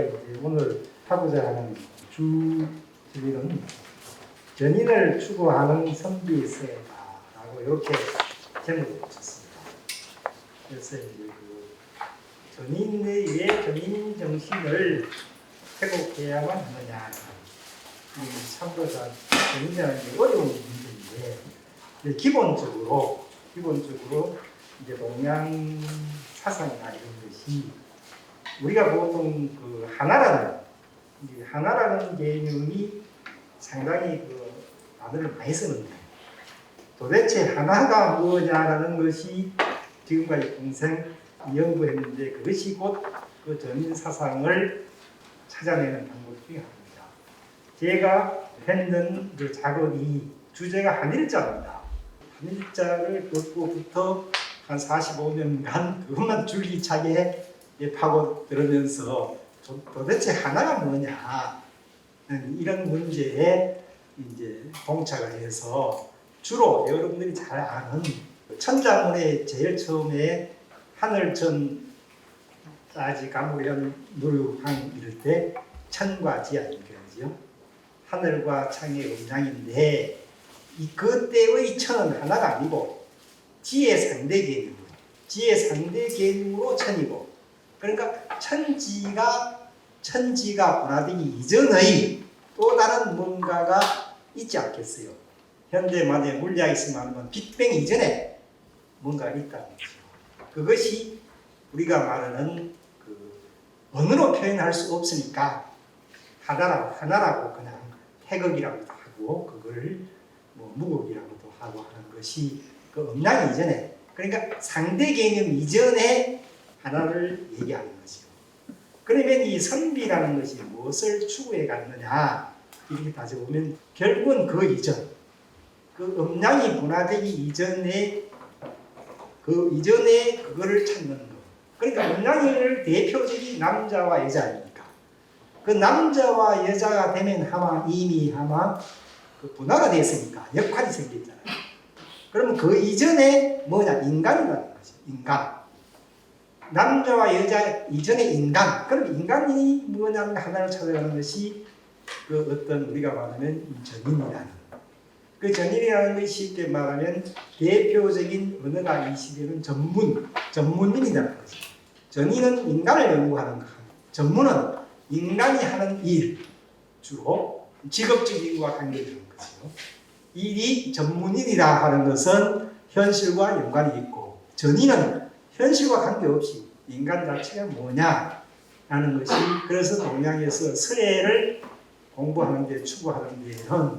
이제 오늘 하고자 하는 주제는 전인을 추구하는 선비세다라고 이렇게 제목을 붙였습니다. 그래서 이제 전인의 전인 정신을 회복해야만 하느냐. 참고자 전인이라는 게 어려운 문제인데 기본적으로 이제 동양 사상이나 이런 것이 우리가 보통 그 하나라는 개념이 상당히 단어를 많이 쓰는데 도대체 하나가 뭐냐라는 것이 지금까지 평생 연구했는데 그것이 곧 그 전인 사상을 찾아내는 방법 중에 하나입니다. 제가 했는 그 작업이 주제가 한일자입니다. 한일자를 그것부터 한 45년간 그것만 줄기차게 파고들으면서 도대체 하나가 뭐냐 이런 문제에 이제 동착을 해서 주로 여러분들이 잘 아는 천자문의 제일 처음에 하늘천 따지 가무련 누르항 이럴 때 천과 지하 이렇게 하죠. 하늘과 창의 음양인데 그때의 천은 하나가 아니고 지의 상대 개념으로 천이고 그러니까 천지가 분화되기 이전의 또 다른 뭔가가 있지 않겠어요. 현대만의 물리학에서 말하면 빅뱅 이전에 뭔가가 있다는 거죠. 그것이 우리가 말하는 언어로 표현할 수 없으니까 하나라고 그냥 태극이라고도 하고 그걸 무극이라고도 하고 하는 것이 그 음양 이전에 그러니까 상대 개념 이전에 하나를 얘기하는 것이요. 그러면 이 선비라는 것이 무엇을 추구해 갔느냐 이렇게 따져보면 결국은 그 이전 그 음양이 분화되기 이전에 그거를 찾는 것. 그러니까 음양을 대표적인 남자와 여자 아닙니까? 그 남자와 여자가 되면 이미 그 분화가 됐으니까 역할이 생겼잖아요. 그러면 그 이전에 뭐냐? 인간이라는 거죠. 인간. 남자와 여자 이전에 인간. 그럼 인간이 뭐냐는 하나를 찾아가는 것이 그 어떤 우리가 말하면 전인이라는 그 전인이라는 것이 쉽게 말하면 대표적인 언어가 이 시대는 전문인이라는 거죠. 전인은 인간을 연구하는 것, 전문은 인간이 하는 일, 주로 직업적인 것과 관계되는 거죠. 일이 전문인이라 하는 것은 현실과 연관이 있고 전인은 현실과 관계없이 인간 자체가 뭐냐라는 것이 그래서 동양에서 서예를 공부하는 데 추구하는 데는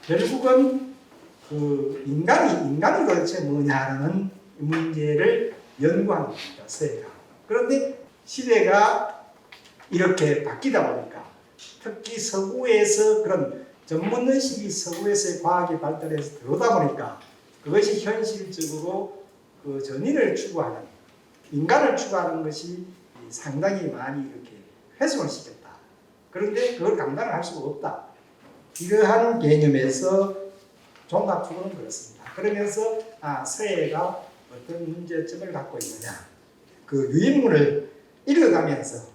결국은 그 인간이 도대체 뭐냐라는 문제를 연구하는 겁니다. 서예가. 그런데 시대가 이렇게 바뀌다 보니까 특히 서구에서 그런 전문의식이 서구에서의 과학이 발달해서 들어오다 보니까 그것이 현실적으로 그 전인을 추구하는 인간을 추구하는 것이 상당히 많이 이렇게 훼손을 시켰다. 그런데 그걸 감당할 수가 없다. 이러한 개념에서 종합적으로는 그렇습니다. 그러면서 서예가 어떤 문제점을 갖고 있느냐 그 유인문을 읽어가면서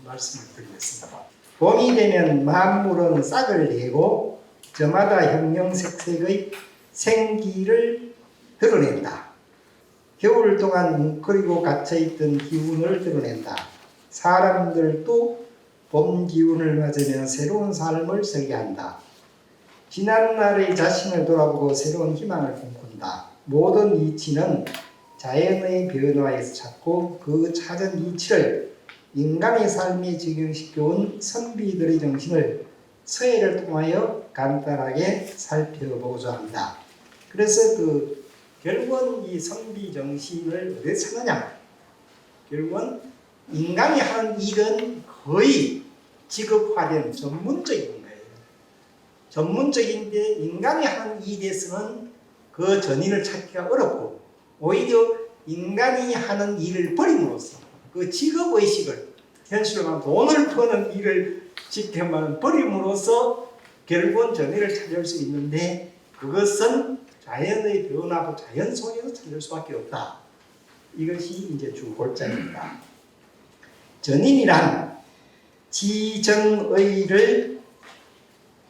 말씀을 드리겠습니다. 봄이 되면 만물은 싹을 내고 저마다 형형색색의 생기를 드러낸다. 겨울 동안 뭉클이고 갇혀있던 기운을 드러낸다. 사람들도 봄 기운을 맞으며 새로운 삶을 설계한다. 지난 날의 자신을 돌아보고 새로운 희망을 꿈꾼다. 모든 이치는 자연의 변화에서 찾고 그 찾은 이치를 인간의 삶에 적용시켜온 선비들의 정신을 서예를 통하여 간단하게 살펴보고자 합니다. 그래서 결국은 이 선비 정신을 어디서 찾느냐? 결국은 인간이 하는 일은 거의 직업화된 전문적인 거예요. 전문적인데 인간이 하는 일에서는 그 전인을 찾기가 어렵고 오히려 인간이 하는 일을 버림으로써 그 직업의식을 현실로 말하면 돈을 버는 일을 직접 말하면 버림으로써 결국은 전인을 찾을 수 있는데 그것은 자연의 변화고 자연 속에서 찾을 수밖에 없다. 이것이 이제 주 골자입니다. 전인이란 지정의를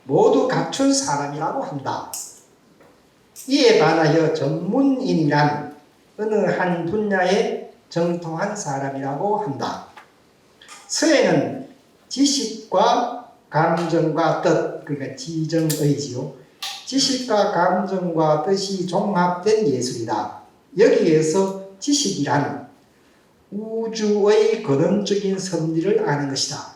모두 갖춘 사람이라고 한다. 이에 반하여 전문인이란 어느 한 분야에 정통한 사람이라고 한다. 서에는 지식과 감정과 뜻, 그러니까 지정의지요. 지식과 감정과 뜻이 종합된 예술이다. 여기에서 지식이란 우주의 근원적인 섭리를 아는 것이다.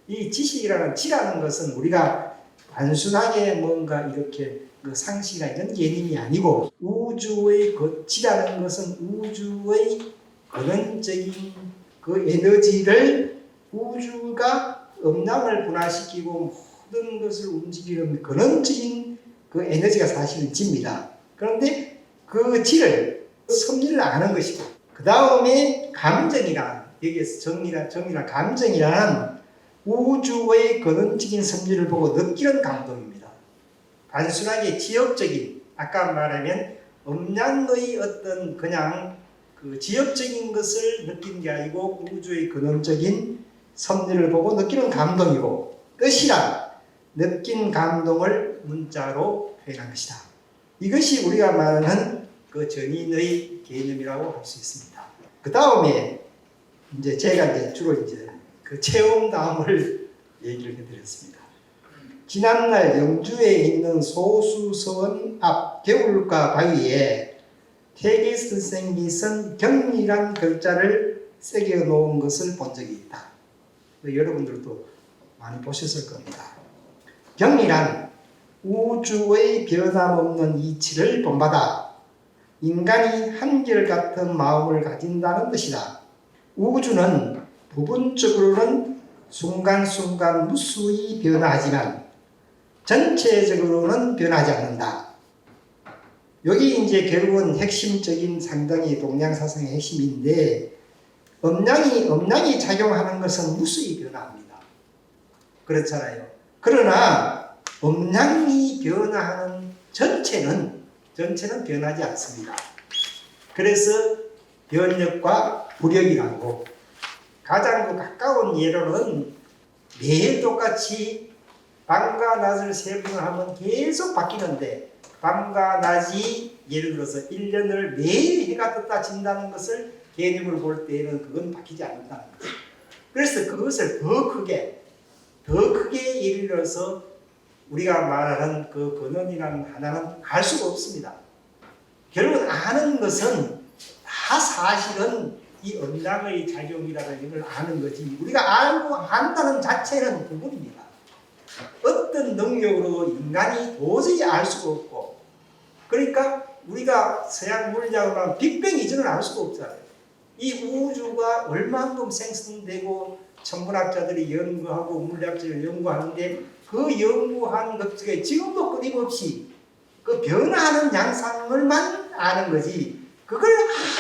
이 지식이라는 지라는 것은 우리가 단순하게 뭔가 이렇게 그 상식이나 이런 개념이 아니고 우주의 지라는 것은 우주의 근원적인 그 에너지를 우주가 음량을 분화시키고 모든 것을 움직이는 근원적인 그 에너지가 사실은 지입니다. 그런데 그 지를 섭리를 아는 것이고 그 다음에 감정이란 여기에서 정이란 감정이란 우주의 근원적인 섭리를 보고 느끼는 감동입니다. 단순하게 지역적인 아까 말하면 음양의 어떤 그냥 그 지역적인 것을 느끼는 게 아니고 우주의 근원적인 섭리를 보고 느끼는 감동이고 뜻이란 느낀 감동을 문자로 표현한 것이다. 이것이 우리가 말하는 그 전인의 개념이라고 할 수 있습니다. 그 다음에 이제 제가 이제 주로 이제 그 체험담을 얘기를 해드렸습니다. 지난날 영주에 있는 소수서원 앞 개울가 바위에 태계 선생이 쓴 경이란 글자를 새겨 놓은 것을 본 적이 있다. 여러분들도 많이 보셨을 겁니다. 경이란 우주의 변함없는 이치를 본받아 인간이 한결같은 마음을 가진다는 뜻이다. 우주는 부분적으로는 순간순간 무수히 변화하지만 전체적으로는 변하지 않는다. 여기 이제 결국은 핵심적인 상당히 동양사상의 핵심인데 음량이 작용하는 것은 무수히 변화합니다. 그렇잖아요. 그러나 음량이 변화하는 전체는 변하지 않습니다. 그래서 변력과 부력이라고 가장 가까운 예로는 매일 똑같이 밤과 낮을 세분을 하면 계속 바뀌는데 밤과 낮이 예를 들어서 1년을 매일 해가 떴다 진다는 것을 개념을 볼 때에는 그건 바뀌지 않는다는 거죠. 그래서 그것을 더 크게 예를 들어서 우리가 말하는 그 근원이라는 하나는 알 수가 없습니다. 결국 아는 것은 다 사실은 이 음량의 작용이라는 걸 아는 거지 우리가 알고 안다는 자체는 부분입니다. 어떤 능력으로 인간이 도저히 알 수가 없고 그러니까 우리가 서양 물리학으로 하면 빅뱅 이전을 알 수가 없잖아요. 이 우주가 얼만큼 생성되고 천문학자들이 연구하고 물리학자들이 연구하는데 그 연구한 것 중에 지금도 끊임없이 그 변화하는 양상을만 아는 거지 그걸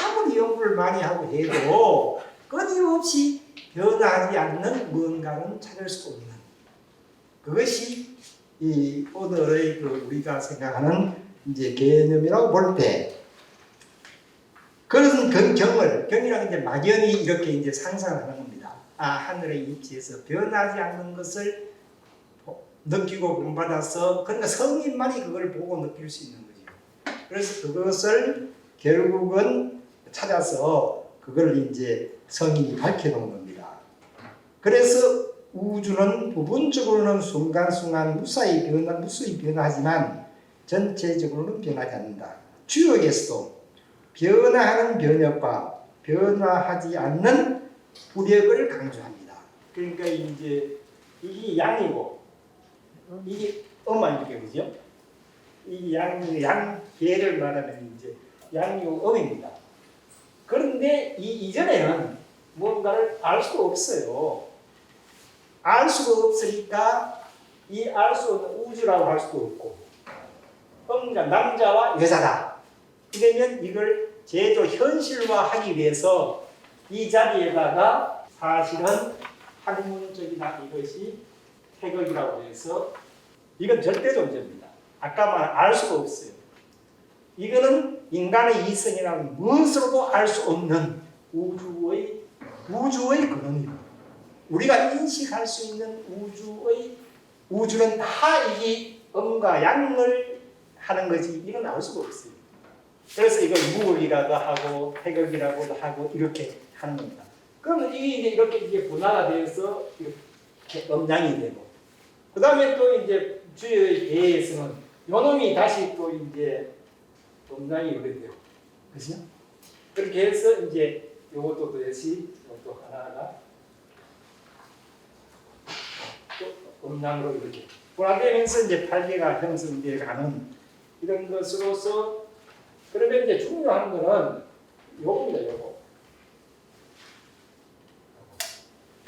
아무리 연구를 많이 하고 해도 끊임없이 변하지 않는 무언가는 찾을 수 없는 그것이 이 오늘의 그 우리가 생각하는 이제 개념이라고 볼 때 그런 경이라는 이제 막연히 이렇게 이제 상상을 하는 겁니다. 하늘의 이치에서 변하지 않는 것을 느끼고 본받아서 그러니까 성인만이 그걸 보고 느낄 수 있는 거죠. 그래서 그것을 결국은 찾아서 그걸 이제 성인이 밝혀놓은 겁니다. 그래서 우주는 부분적으로는 순간순간 무수히 변하지만 전체적으로는 변하지 않는다. 주역에서도 변화하는 변혁과 변화하지 않는 부력을 강조합니다. 그러니까 이제 이게 양이고 이게 음이니까 그죠? 이 양계를 말하면 이제 양이고 음입니다. 그런데 이 이전에는 뭔가를 알 수가 없어요. 알 수가 없으니까 이 알 수 없는 우주라고 할 수도 없고 그러니까 남자와 여자다. 그러면 이걸 제도 현실화하기 위해서 이 자리에다가 사실은 학문적이나 이것이 태극이라고 해서 이건 절대 존재입니다. 아까 말한 알 수가 없어요. 이거는 인간의 이성이라는 무엇으로도 알 수 없는 우주의 근원이에요. 우리가 인식할 수 있는 우주는 다 이게 음과 양을 하는 거지 이건 나올 수가 없어요. 그래서 이걸 무극이라도 하고 태극이라고도 하고 이렇게 하는 겁니다. 그러면 이게 이제 이렇게 이제 분화가 되어서 이렇게 음양이 되고, 그 다음에 또 이제 주의 대에서는 요놈이 다시 또 이제 음양이 이렇게 되고, 그죠? 그렇게 해서 이제 요것도 다시 또 하나가 또 음양으로 이렇게 분화되면서 이제 팔계가 형성되어 가는 이런 것으로서, 그러면 이제 중요한 거는 요겁니다, 요거.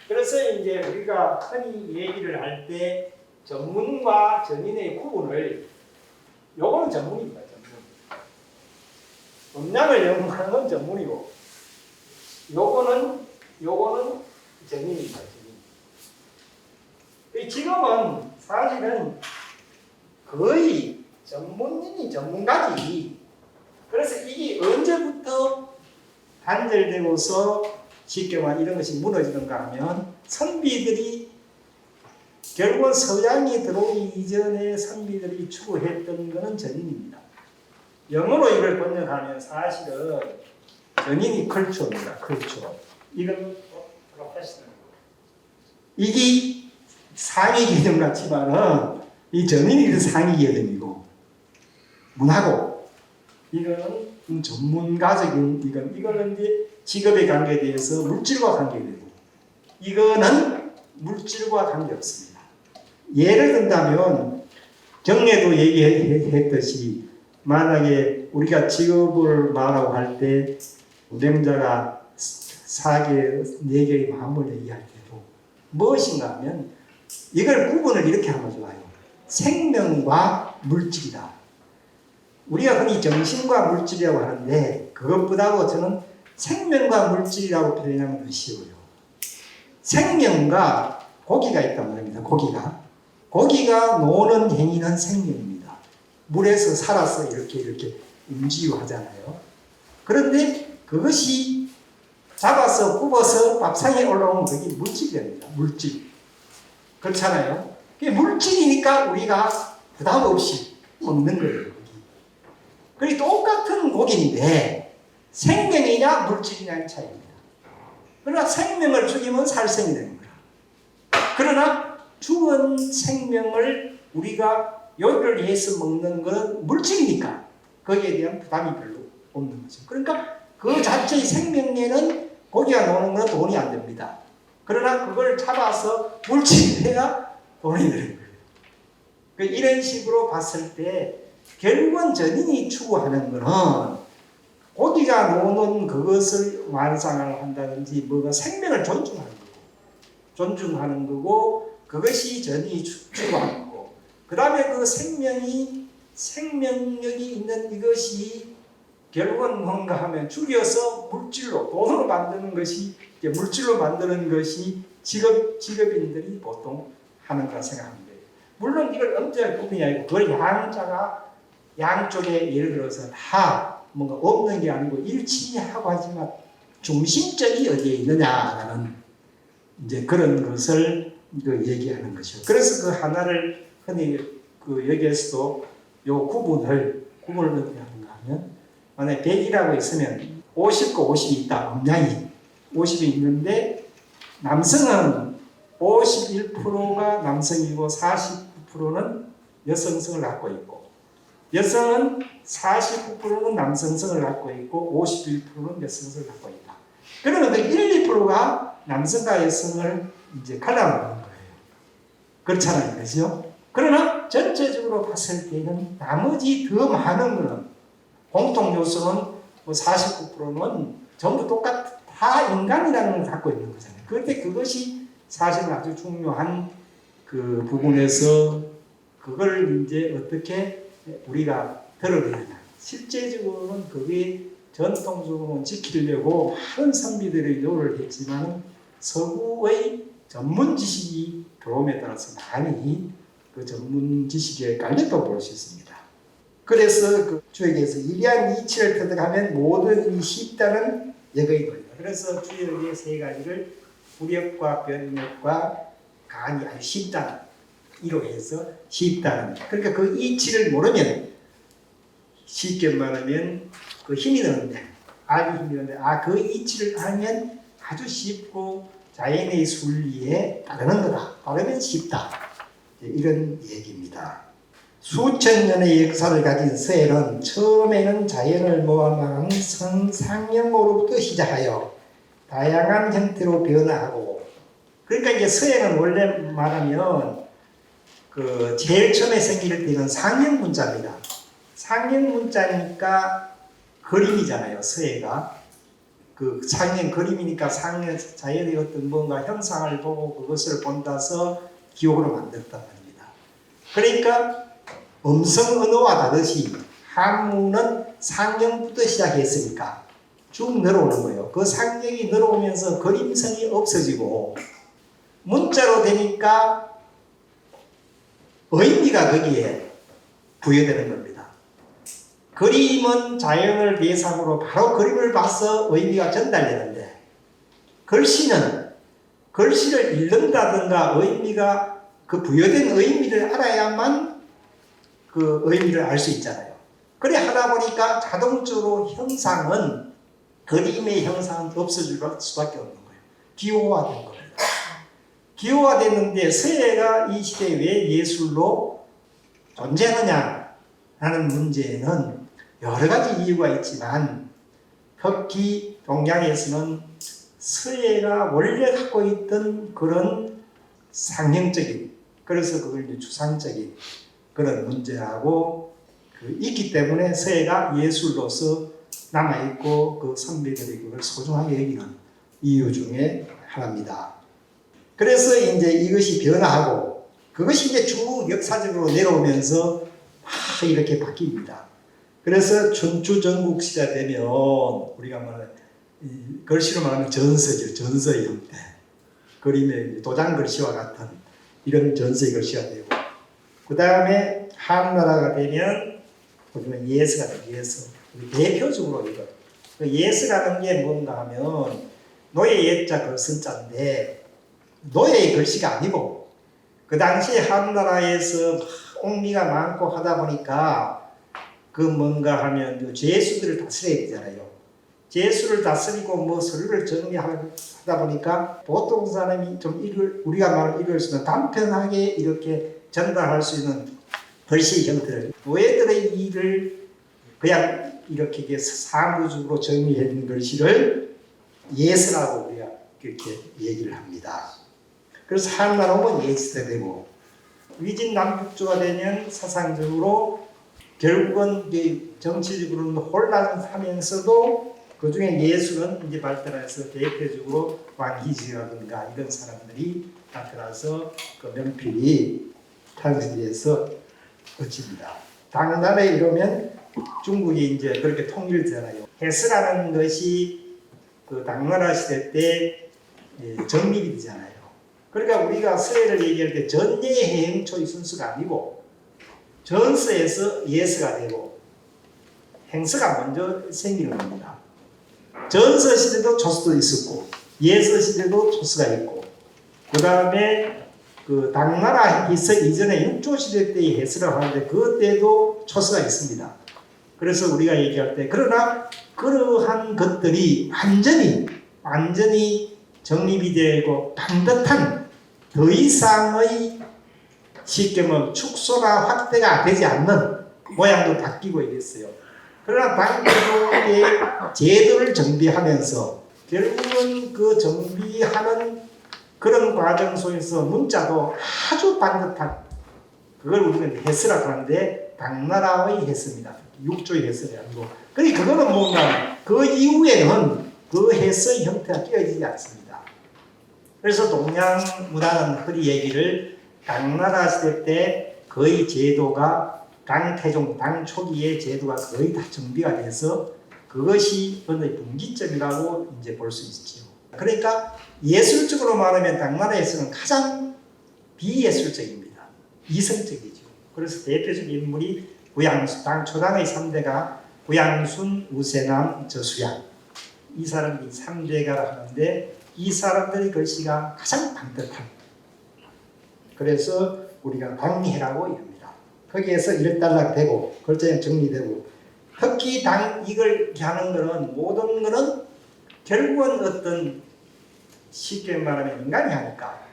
그래서 이제 우리가 흔히 얘기를 할 때 전문과 전인의 구분을, 요거는 전문입니다, 전문. 음양을 연구하는 건 전문이고, 요거는 전인입니다, 전인. 지금은 사실은 거의 전문인이 전문가지. 그래서 이게 언제부터 단절되고서 쉽게 말 이런 것이 무너지는가 하면, 선비들이 결국은 서양이 들어오기 이전에 선비들이 추구했던 것은 전인입니다. 영어로 이걸 번역하면 사실은 전인이 컬처입니다. 컬처. 이건 프로페셔널. 이게 상위 개념 같지만은 이 전인이 상위 개념이고, 문화고, 이거는 전문가적인, 이거는 이제 직업의 관계에 대해서 물질과 관계되고, 이거는 물질과 관계없습니다. 예를 든다면 경례도 얘기했듯이, 만약에 우리가 직업을 말하고 할 때 운행자가 4개, 4개의 마음을 얘기할 때도 무엇인가 하면 이걸 구분을 이렇게 하면 좋아요. 생명과 물질이다. 우리가 흔히 정신과 물질이라고 하는데, 그것보다도 저는 생명과 물질이라고 표현하면 더 쉬워요. 생명과 고기가 있단 말입니다. 고기가 노는 행위는 생명입니다. 물에서 살아서 이렇게 움직이고 하잖아요. 그런데 그것이 잡아서 굽어서 밥상에 올라오면 그게 물질이 됩니다. 물질. 그렇잖아요. 그게 물질이니까 우리가 부담 없이 먹는 거예요. 그게 똑같은 고기인데 생명이냐 물질이냐의 차이입니다. 그러나 생명을 죽이면 살생이 되는 거야. 그러나 죽은 생명을 우리가 요리를 해서 먹는 건 물질이니까 거기에 대한 부담이 별로 없는 거죠. 그러니까 그 자체의 생명에는 고기가 노는 건 돈이 안 됩니다. 그러나 그걸 잡아서 물질해야 돈이 되는 거예요. 이런 식으로 봤을 때 결국은 전인이 추구하는 것은 고기가 노는 그것을 완상을 한다든지 뭐가 생명을 존중하는 거고 그것이 전인이 추구하는 거고, 그 다음에 그 생명력이 있는 이것이 결국은 뭔가 하면 죽여서 물질로 돈으로 만드는 것이, 물질로 만드는 것이 직업인들이 보통 하는 거라 생각합니다. 물론 이걸 엄청나게 구분이 아니고 그걸 양쪽에 예를 들어서 다 뭔가 없는 게 아니고 일치하고 하지만 중심점이 어디에 있느냐라는 이제 그런 것을 얘기하는 것이죠. 그래서 그 하나를 흔히 여기에서도 요 구분을 어떻게 하는가 하면, 만약에 100이라고 있으면 50과 50이 있다. 음양이 50이 있는데 남성은 51%가 남성이고 49%는 여성성을 갖고 있고, 여성은 49%는 남성성을 갖고 있고 51%는 여성성을 갖고 있다. 그러면 그 1, 2%가 남성과 여성을 이제 갈라놓는 거예요. 그렇잖아요. 그죠? 그러나 전체적으로 봤을 때는 나머지 더 많은 거는 공통 요소는 49%는 전부 다 인간이라는 걸 갖고 있는 거잖아요. 그런데 그것이 사실 아주 중요한 그 부분에서 그걸 이제 어떻게 우리가 드러내느냐. 실제적으로는 그게 전통적으로는 지키려고 많은 선비들이 노력을 했지만 서구의 전문 지식이 들어옴에 따라서 많이 그 전문 지식에 깔렸다고 볼 수 있습니다. 그래서 그 주역에서 이리한 이치를 터득하면 모든 일이 쉽다는 예거인 겁니다. 그래서 주역의 세 가지를 부력과 변력과 간이 아주 쉽다는 이로 해서 쉽다는 그러니까 그 이치를 모르면 쉽게 말하면 그 힘이 드는데 악이 힘이 드는데 그 이치를 알면 아주 쉽고 자연의 순리에 따르는 거다. 따르면 쉽다. 이런 얘기입니다. 수천 년의 역사를 가진 서해는 처음에는 자연을 모함한 상형으로부터 시작하여 다양한 형태로 변화하고 그러니까 이제 서해는 원래 말하면 그 제일 처음에 생길 때는 상형 문자입니다. 상형 문자니까 그림이잖아요. 서해가 그 상형 그림이니까 상형 자연의 어떤 뭔가 형상을 보고 그것을 본다서 기억으로 만들었단 말입니다. 그러니까 음성 언어와 다르시 한문은 상형부터 시작했으니까 쭉 늘어오는 거예요. 그 상형이 늘어오면서 그림성이 없어지고 문자로 되니까 의미가 거기에 부여되는 겁니다. 그림은 자연을 대상으로 바로 그림을 봐서 의미가 전달되는데 글씨는 글씨를 읽는다든가 의미가 그 부여된 의미를 알아야만 그 의미를 알 수 있잖아요. 그래 하다 보니까 자동적으로 형상은 그림의 형상은 없어질 수밖에 없는 거예요. 기호화된 겁니다. 기호화됐는데 서예가 이 시대에 왜 예술로 존재하느냐 하는 문제에는 여러 가지 이유가 있지만 특히 동양에서는 서예가 원래 갖고 있던 그런 상형적인 그래서 그걸 추상적인 그런 문제하고 있기 때문에 서예가 예술로서 남아있고 그 선비들이 그걸 소중하게 여기는 이유 중에 하나입니다. 그래서 이제 이것이 변화하고 그것이 이제 쭉 역사적으로 내려오면서 막 이렇게 바뀝니다. 그래서 춘추 전국 시대 되면 우리가 말하는 글씨로 말하면 전서죠. 전서의 형태. 그림의 도장 글씨와 같은 이런 전서의 글씨가 되고 그 다음에 한나라가 되면 보면 예서가 돼요. 예서. 대표적으로 이거. 그 예서라는 게 뭔가 하면 노예 예자 그 선자인데 노예의 글씨가 아니고 그 당시에 한나라에서 옹미가 많고 하다 보니까 그 뭔가 하면 죄수들을 다스려야 되잖아요. 죄수를 다스리고 뭐 서류를 정리하다 보니까 보통 사람이 좀 우리가 말을 읽을 수 있는 간편하게 이렇게 전달할 수 있는 글씨 형태를 노예들의 일을 그냥 이렇게 사무적으로 정리해 준 글씨를 예서라고 우리가 그렇게 얘기를 합니다. 그래서 한나라 오면 예시가 되고 위진남북조가 되면 사상적으로 결국은 정치적으로는 혼란하면서도 그 중에 예술은 이제 발달해서 대표적으로 왕희지라든가 이런 사람들이 나타나서 그 명필이 탄생해서 그칩니다. 당나라에 이러면 중국이 이제 그렇게 통일되잖아요. 해스라는 것이 그 당나라 시대 때 정립이 되잖아요. 그러니까 우리가 서예를 얘기할 때 전예해행초의 순서가 아니고 전서에서 예서가 되고 행서가 먼저 생기는 겁니다. 전서 시대도 초서도 있었고 예서 시대도 초서가 있고 그 다음에 그 당나라 이전에 육조 시대 때의 해서라고 하는데 그때도 초서가 있습니다. 그래서 우리가 얘기할 때 그러나 그러한 것들이 완전히 정립이 되고 반듯한 더 이상의 쉽게 말하면 축소나 확대가 되지 않는 모양도 바뀌고 이랬어요. 그러나 당대도의 제도를 정비하면서 결국은 그 정비하는 그런 과정 속에서 문자도 아주 반듯한 그걸 우리는 해서라고 하는데 당나라의 해서입니다. 육조의 해서가 아니고 그러니까 그거는 뭔가 그 이후에는 그 해서의 형태가 끼어지지 않습니다. 그래서 동양 문화는 그리 얘기를 당나라 시대 때 거의 제도가 당태종, 당 초기의 제도가 거의 다 정비가 돼서 그것이 어느 분기점이라고 이제 볼 수 있죠. 그러니까 예술적으로 말하면 당나라에서는 가장 비예술적입니다. 이성적이죠. 그래서 대표적인 인물이 당 초당의 3대가 구양순, 우세남, 저수양 이 사람이 3대가라 하는데 이 사람들의 글씨가 가장 반듯한. 그래서 우리가 당해라고 이릅니다. 거기에서 일단락되고 글자형 정리되고 특히 이걸 하는 거는 모든 거는 결국은 어떤 쉽게 말하면 인간이 하니까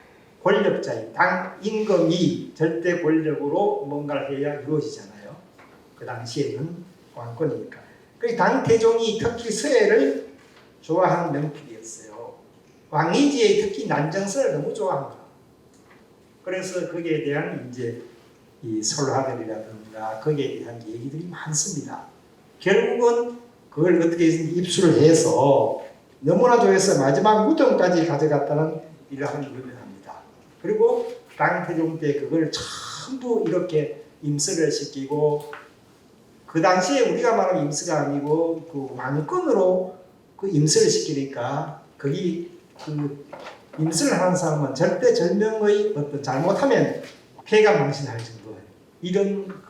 권력자인 임금이 절대 권력으로 뭔가를 해야 이루어지잖아요. 그 당시에는 왕권이니까. 그 당태종이 특히 서예를 좋아하는 명필이었어요. 왕이지에 특히 난정서를 너무 좋아합니다. 그래서 거기에 대한 이제 이 설화들이라든가 거기에 대한 얘기들이 많습니다. 결국은 그걸 어떻게 입수를 해서 너무나 좋아해서 마지막 무덤까지 가져갔다는 일화는 유명합니다. 그리고 당태종 때 그걸 전부 이렇게 임서를 시키고 그 당시에 우리가 말하는 임서가 아니고 그 왕권으로 그 임서를 시키니까 거기 그 임서를 하는 사람은 절대 절명의 어떤 잘못하면 폐가 망신할 정도예요. 이런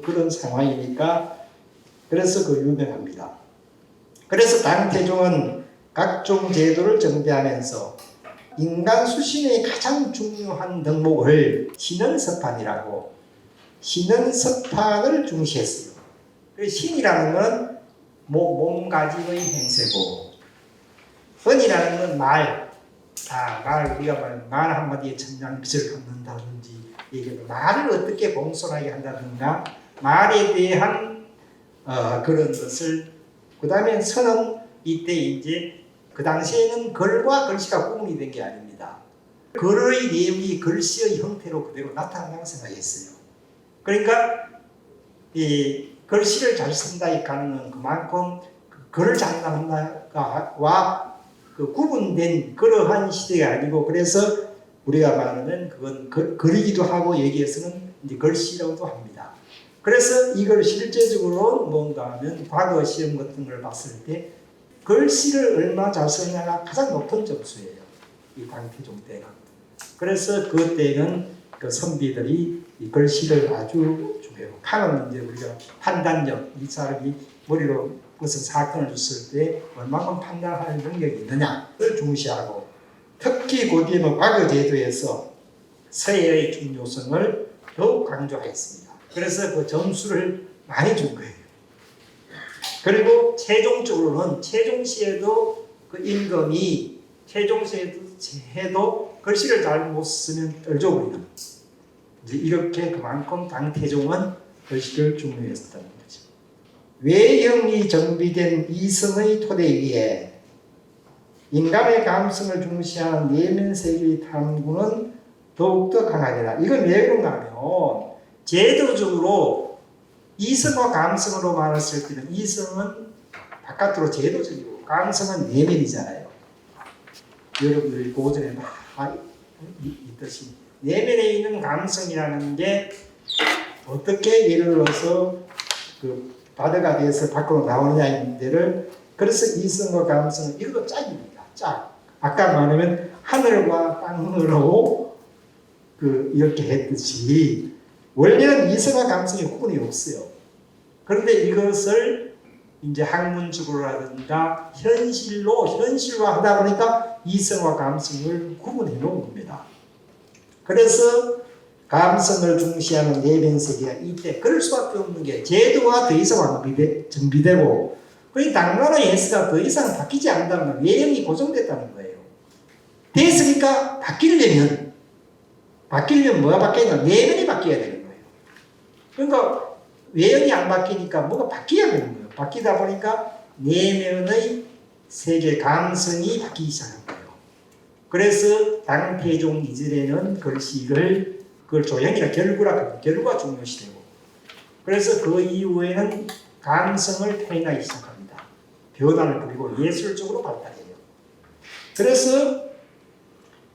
그런 상황이니까 그래서 그 유명합니다. 그래서 당태종은 각종 제도를 정비하면서 인간 수신의 가장 중요한 덕목을 신은섭판이라고 신은섭판을 중시했어요. 신이라는 것은 몸가짐의 행세고 은이라는 건 말 우리가 말 한마디에 천냥빚을 갚는다든지 말을 어떻게 공손하게 한다든가 말에 대한 그런 것을 그 다음에 선은 이때 이제 그 당시에는 글과 글씨가 구분이 된 게 아닙니다. 글의 내용이 글씨의 형태로 그대로 나타난다고 생각했어요. 그러니까 이 글씨를 잘 쓴다의 가능은 그만큼 글을 잘 쓴다와 그 구분된 그러한 시대가 아니고 그래서 우리가 말하는 그건 글이기도 하고 여기에서는 이제 글씨라고도 합니다. 그래서 이걸 실제적으로 뭔가 하면 과거 시험 같은 걸 봤을 때 글씨를 얼마나 잘 쓰느냐가 가장 높은 점수예요. 이 당태종 때가. 그래서 그때는 그 선비들이 이 글씨를 아주 중요해요. 판은 이제 우리가 판단력, 이 사람이 머리로 무슨 사건을 줬을 때 얼마만큼 판단할 능력이 있느냐를 중시하고 특히 고대의 과거 제도에서 서예의 중요성을 더욱 강조했습니다. 그래서 그 점수를 많이 준 거예요. 그리고 최종적으로는 최종시에도 그 임금이 최종시에도 글씨를 잘 못 쓰면 떨져버리는 이제 이렇게 그만큼 당태종은 글씨를 중요했다는 거죠. 외형이 정비된 이성의 토대 위에 인간의 감성을 중시하는 내면세계의 탐구는 더욱더 강하게다. 이건 왜 그런가 하면 제도적으로 이성과 감성으로 말했을 때는 이성은 바깥으로 제도적이고 감성은 내면이잖아요. 여러분들이 고전에 다 있듯이 내면에 있는 감성이라는 게 어떻게 예를 들어서 그 바다가 돼서 밖으로 나오느냐인 데를 그래서 이성과 감성은 이것도 짝입니다. 짝. 아까 말하면 하늘과 땅으로 이렇게 했듯이 원래는 이성과 감성의 구분이 없어요. 그런데 이것을 이제 학문적으로라든가 현실화하다 보니까 이성과 감성을 구분해 놓은 겁니다. 그래서 감성을 중시하는 내면 세계가 이때 그럴 수밖에 없는 게 제도가 더 이상 정비되고 그 당나라의 해수가 더 이상 바뀌지 않는다는 건 외형이 고정됐다는 거예요. 됐으니까 바뀌려면 뭐가 바뀌냐? 내면이 바뀌어야 되는 거예요. 그러니까 외형이 안 바뀌니까 뭐가 바뀌어야 되는 거예요. 바뀌다 보니까 내면의 세계 감성이 바뀌기 시작한 거예요. 그래서 당태종 이전에는 글씨를 그걸 조형이나 결구가 중요시되고 그래서 그 이후에는 감성을 표현하기 시작합니다. 변화를 그리고 예술적으로 발달해요. 그래서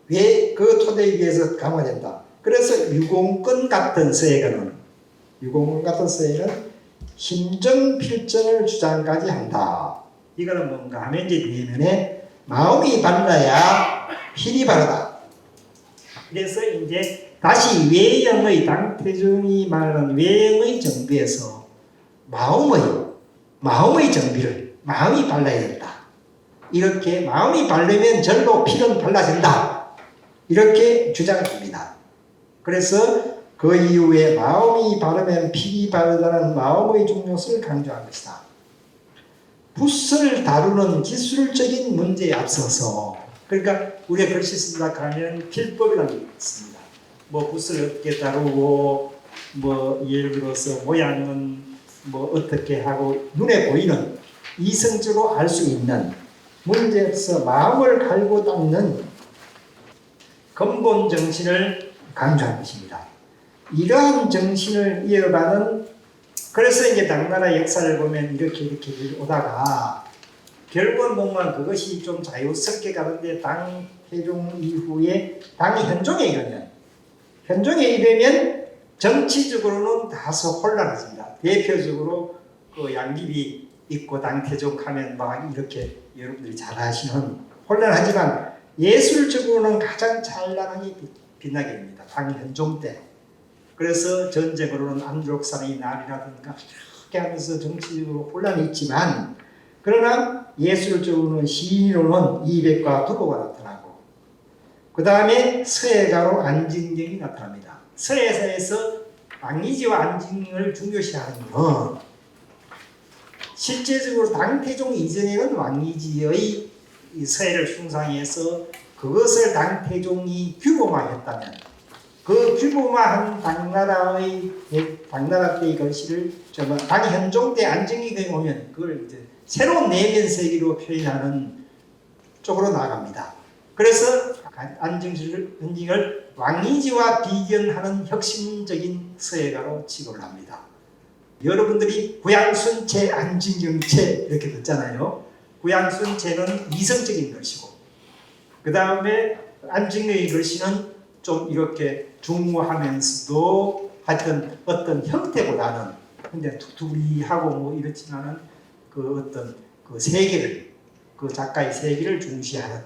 왜 그 토대 위에서 강화된다. 그래서 유공권 같은 서예가는 심정 필정을 주장까지 한다. 이거는 뭔가 하면 이제 내면에 마음이 밝아야 필이 바르다. 그래서 이제 다시 외형의 당태종이 말하는 외형의 정비에서 마음의 정비를 마음이 밝아야 된다. 이렇게 마음이 바르면 절로 피는 발라진다. 이렇게 주장합니다. 그래서 그 이후에 마음이 바르면 필이 바르다는 마음의 중요성을 강조한 것이다. 붓을 다루는 기술적인 문제에 앞서서, 그러니까 우리가 글씨 쓴다 하면 필법이라는 게 있습니다. 뭐 붓을 어떻게 다루고, 뭐 예를 들어서 모양은 뭐 어떻게 하고, 눈에 보이는 이성적으로 알 수 있는 문제에서 마음을 갈고 닦는 근본 정신을 강조한 것입니다. 이러한 정신을 이어가는, 그래서 이제 당나라 역사를 보면 이렇게 오다가 결국은 보면 그것이 좀 자유스럽게 가는데 당 태종 이후에 당이 현종에 이르면 정치적으로는 다소 혼란해집니다. 대표적으로 그 양귀비 있고 당태종 하면 막 이렇게 여러분들이 잘 아시는 혼란하지만 예술적으로는 가장 찬란하게 빛나게 됩니다. 당현종 때. 그래서 전쟁으로는 안족산의 날이라든가 이렇게 하면서 정치적으로 혼란이 있지만, 그러나 예술적으로는 시인으로는 이백과 두보가 나타나고, 그 다음에 서예가로 안진경이 나타납니다. 서예사에서 왕이지와 안진경을 중요시하는 것은 실제적으로 당태종 이전에는 왕이지의 서예를 숭상해서 그것을 당태종이 규범화했다면, 그 규범화한 당나라 때의 글씨를 당현종 때 안정기에 오면 그걸 이제 새로운 내면 세계로 표현하는 쪽으로 나아갑니다. 그래서 안정기를 왕이지와 비견하는 혁신적인 서예가로 취급을 합니다. 여러분들이 구양순체, 안진경체 이렇게 듣잖아요. 구양순체는 이성적인 글씨고, 그 다음에 안진경의 글씨는 좀 이렇게 중후하면서도 하여튼 어떤 형태보다는 근데 두리하고 뭐 이렇지만은 그 어떤 그 세계를, 그 작가의 세계를 중시하는,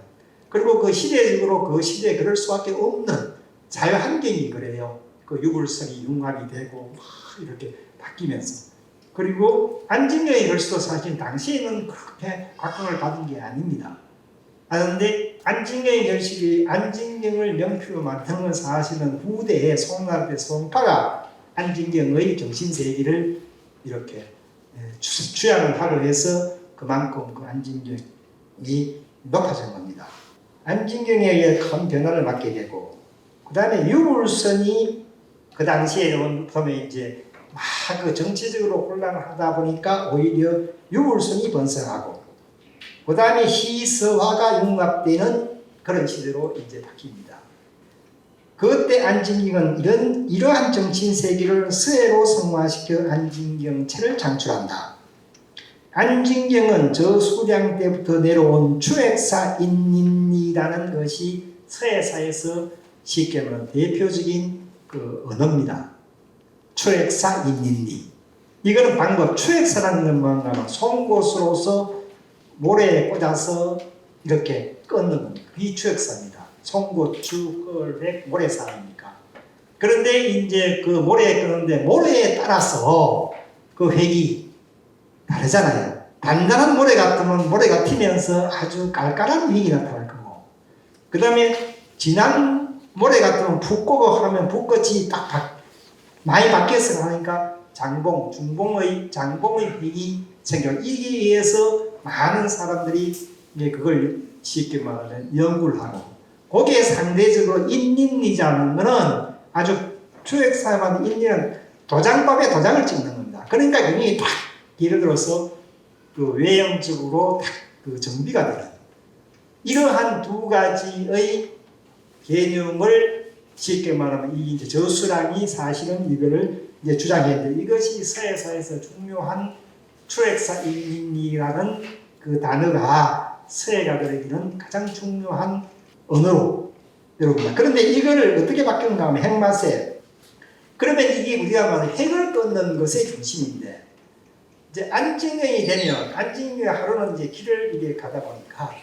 그리고 그 시대적으로 그 시대에 그럴 수밖에 없는 자유 환경이 그래요. 그 유불성이 융합이 되고 이렇게 바뀌면서, 그리고 안진경의 글씨도 사실 당시에는 그렇게 각광을 받은 게 아닙니다. 그런데 안진경의 결실이 안진경을 명표로 만든 사실은 후대에 송나라의 송파가 안진경의 정신세계를 이렇게 주양을 하고 해서 그만큼 그 안진경이 높아진 겁니다. 안진경에 의해 큰 변화를 맞게 되고, 그 다음에 유불선이 그 당시에 보면 이제 막 그 정치적으로 혼란하다 보니까 오히려 유불선이 번성하고, 그 다음에 시서화가 융합되는 그런 시대로 이제 바뀝니다. 그때 안진경은 이러한 정신세계를 서예로 성화시켜 안진경체를 창출한다. 안진경은 저수량 때부터 내려온 추액사인인이라는 것이 서예사에서 쉽게 말하면 대표적인 그 언어입니다. 추액사인인이. 이거는 방법, 추액사라는 건 뭔가 송곳으로서 모래에 꽂아서 이렇게 끊는 이 추액사입니다. 송곳, 추, 모래사입니까? 그런데 이제 그 모래에 끊는데 모래에 따라서 그 획이 다르잖아요. 단단한 모래 같으면 모래가 튀면서 아주 깔깔한 획이 나타날 거고, 그 다음에 진한 모래 같으면 붓고 하면 붓끝이 딱 많이 바뀌어서 하니까 장봉의 획이 생겨요. 이기에 의해서 많은 사람들이 이제 그걸 쉽게 말하면 연구를 하고, 거기에 상대적으로 인린이라는 것은 아주 추액사만 인린은 도장법에 도장을 찍는 겁니다. 그러니까 굉장히 딱 예를 들어서 그 외형적으로 딱 그 정비가 되는 이러한 두 가지의 개념을 쉽게 말하면 이 이제 저수랑이 사실은 이거를 이제 주장했는데, 이것이 서예사에서 중요한 추액사인이라는 그 단어가 서예가들에게는 가장 중요한 언어로 여러분. 그런데 이거를 어떻게 바뀌는가 하면 핵마세. 그러면 이게 우리가 말하는 핵을 끊는 것의 중심인데, 이제 안진경이 되면 안진경이 하루는 이제 길을 이렇게 가다 보니까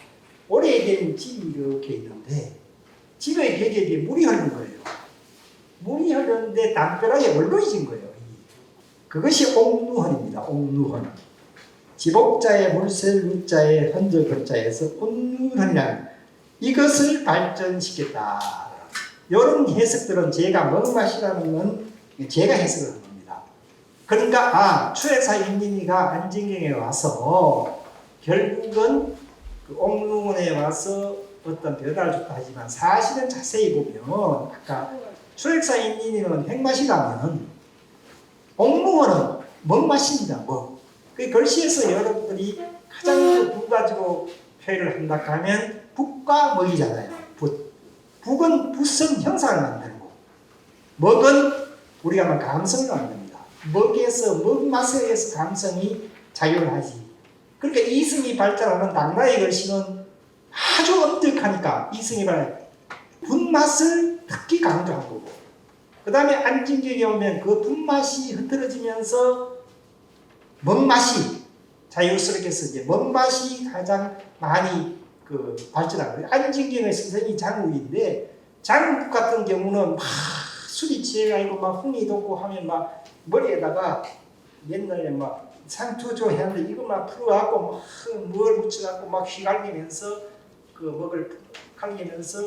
오래된 집이 이렇게 있는데 집에 벽에 물이 흐르는 거예요. 물이 흐르는데 담벼락에 얼룩이 진 거예요. 그것이 옥루헌입니다. 옥루헌. 지복자의 물셀 유자의 현저 글자에서 온유하리라 이것을 발전시켰다. 이런 해석들은 제가 먹맛이라는 건 제가 해석을 한 겁니다. 그러니까 추액사 인민이가 안진경에 와서 결국은 그 옥루문에 와서 어떤 변화를 줬다 하지만 사실은 자세히 보면 아까 추액사 인민이는 핵맛이라면 옥루문은 먹맛입니다. 그 글씨에서 여러분들이 가장 두 가지로 표현을 한다 하면 북과 먹이잖아요. 북은 붓은 형상을 만들고 먹은 우리가 감성을 만듭니다. 먹에서 먹맛에 의해서 감성이 작용을 하지. 그러니까 이승이 발달하는 당나의 글씨는 아주 엄격하니까 이승이 발달 붓맛을 특히 강조한 거고 그 다음에 안진경에 오면 그 붓맛이 흐트러지면서 먹맛이 자유스럽게 쓰지 먹맛이 가장 많이 발전한 거예요. 안진경의 선생이 장욱인데 장욱 같은 경우는 막 술이 취해가지고 막 흥이 돋고 하면 막 머리에다가 옛날에 막 상투조 했는데 이거 막 풀어갖고 막 뭘 묻혀갖고 막 휘갈리면서 그 먹을 갈리면서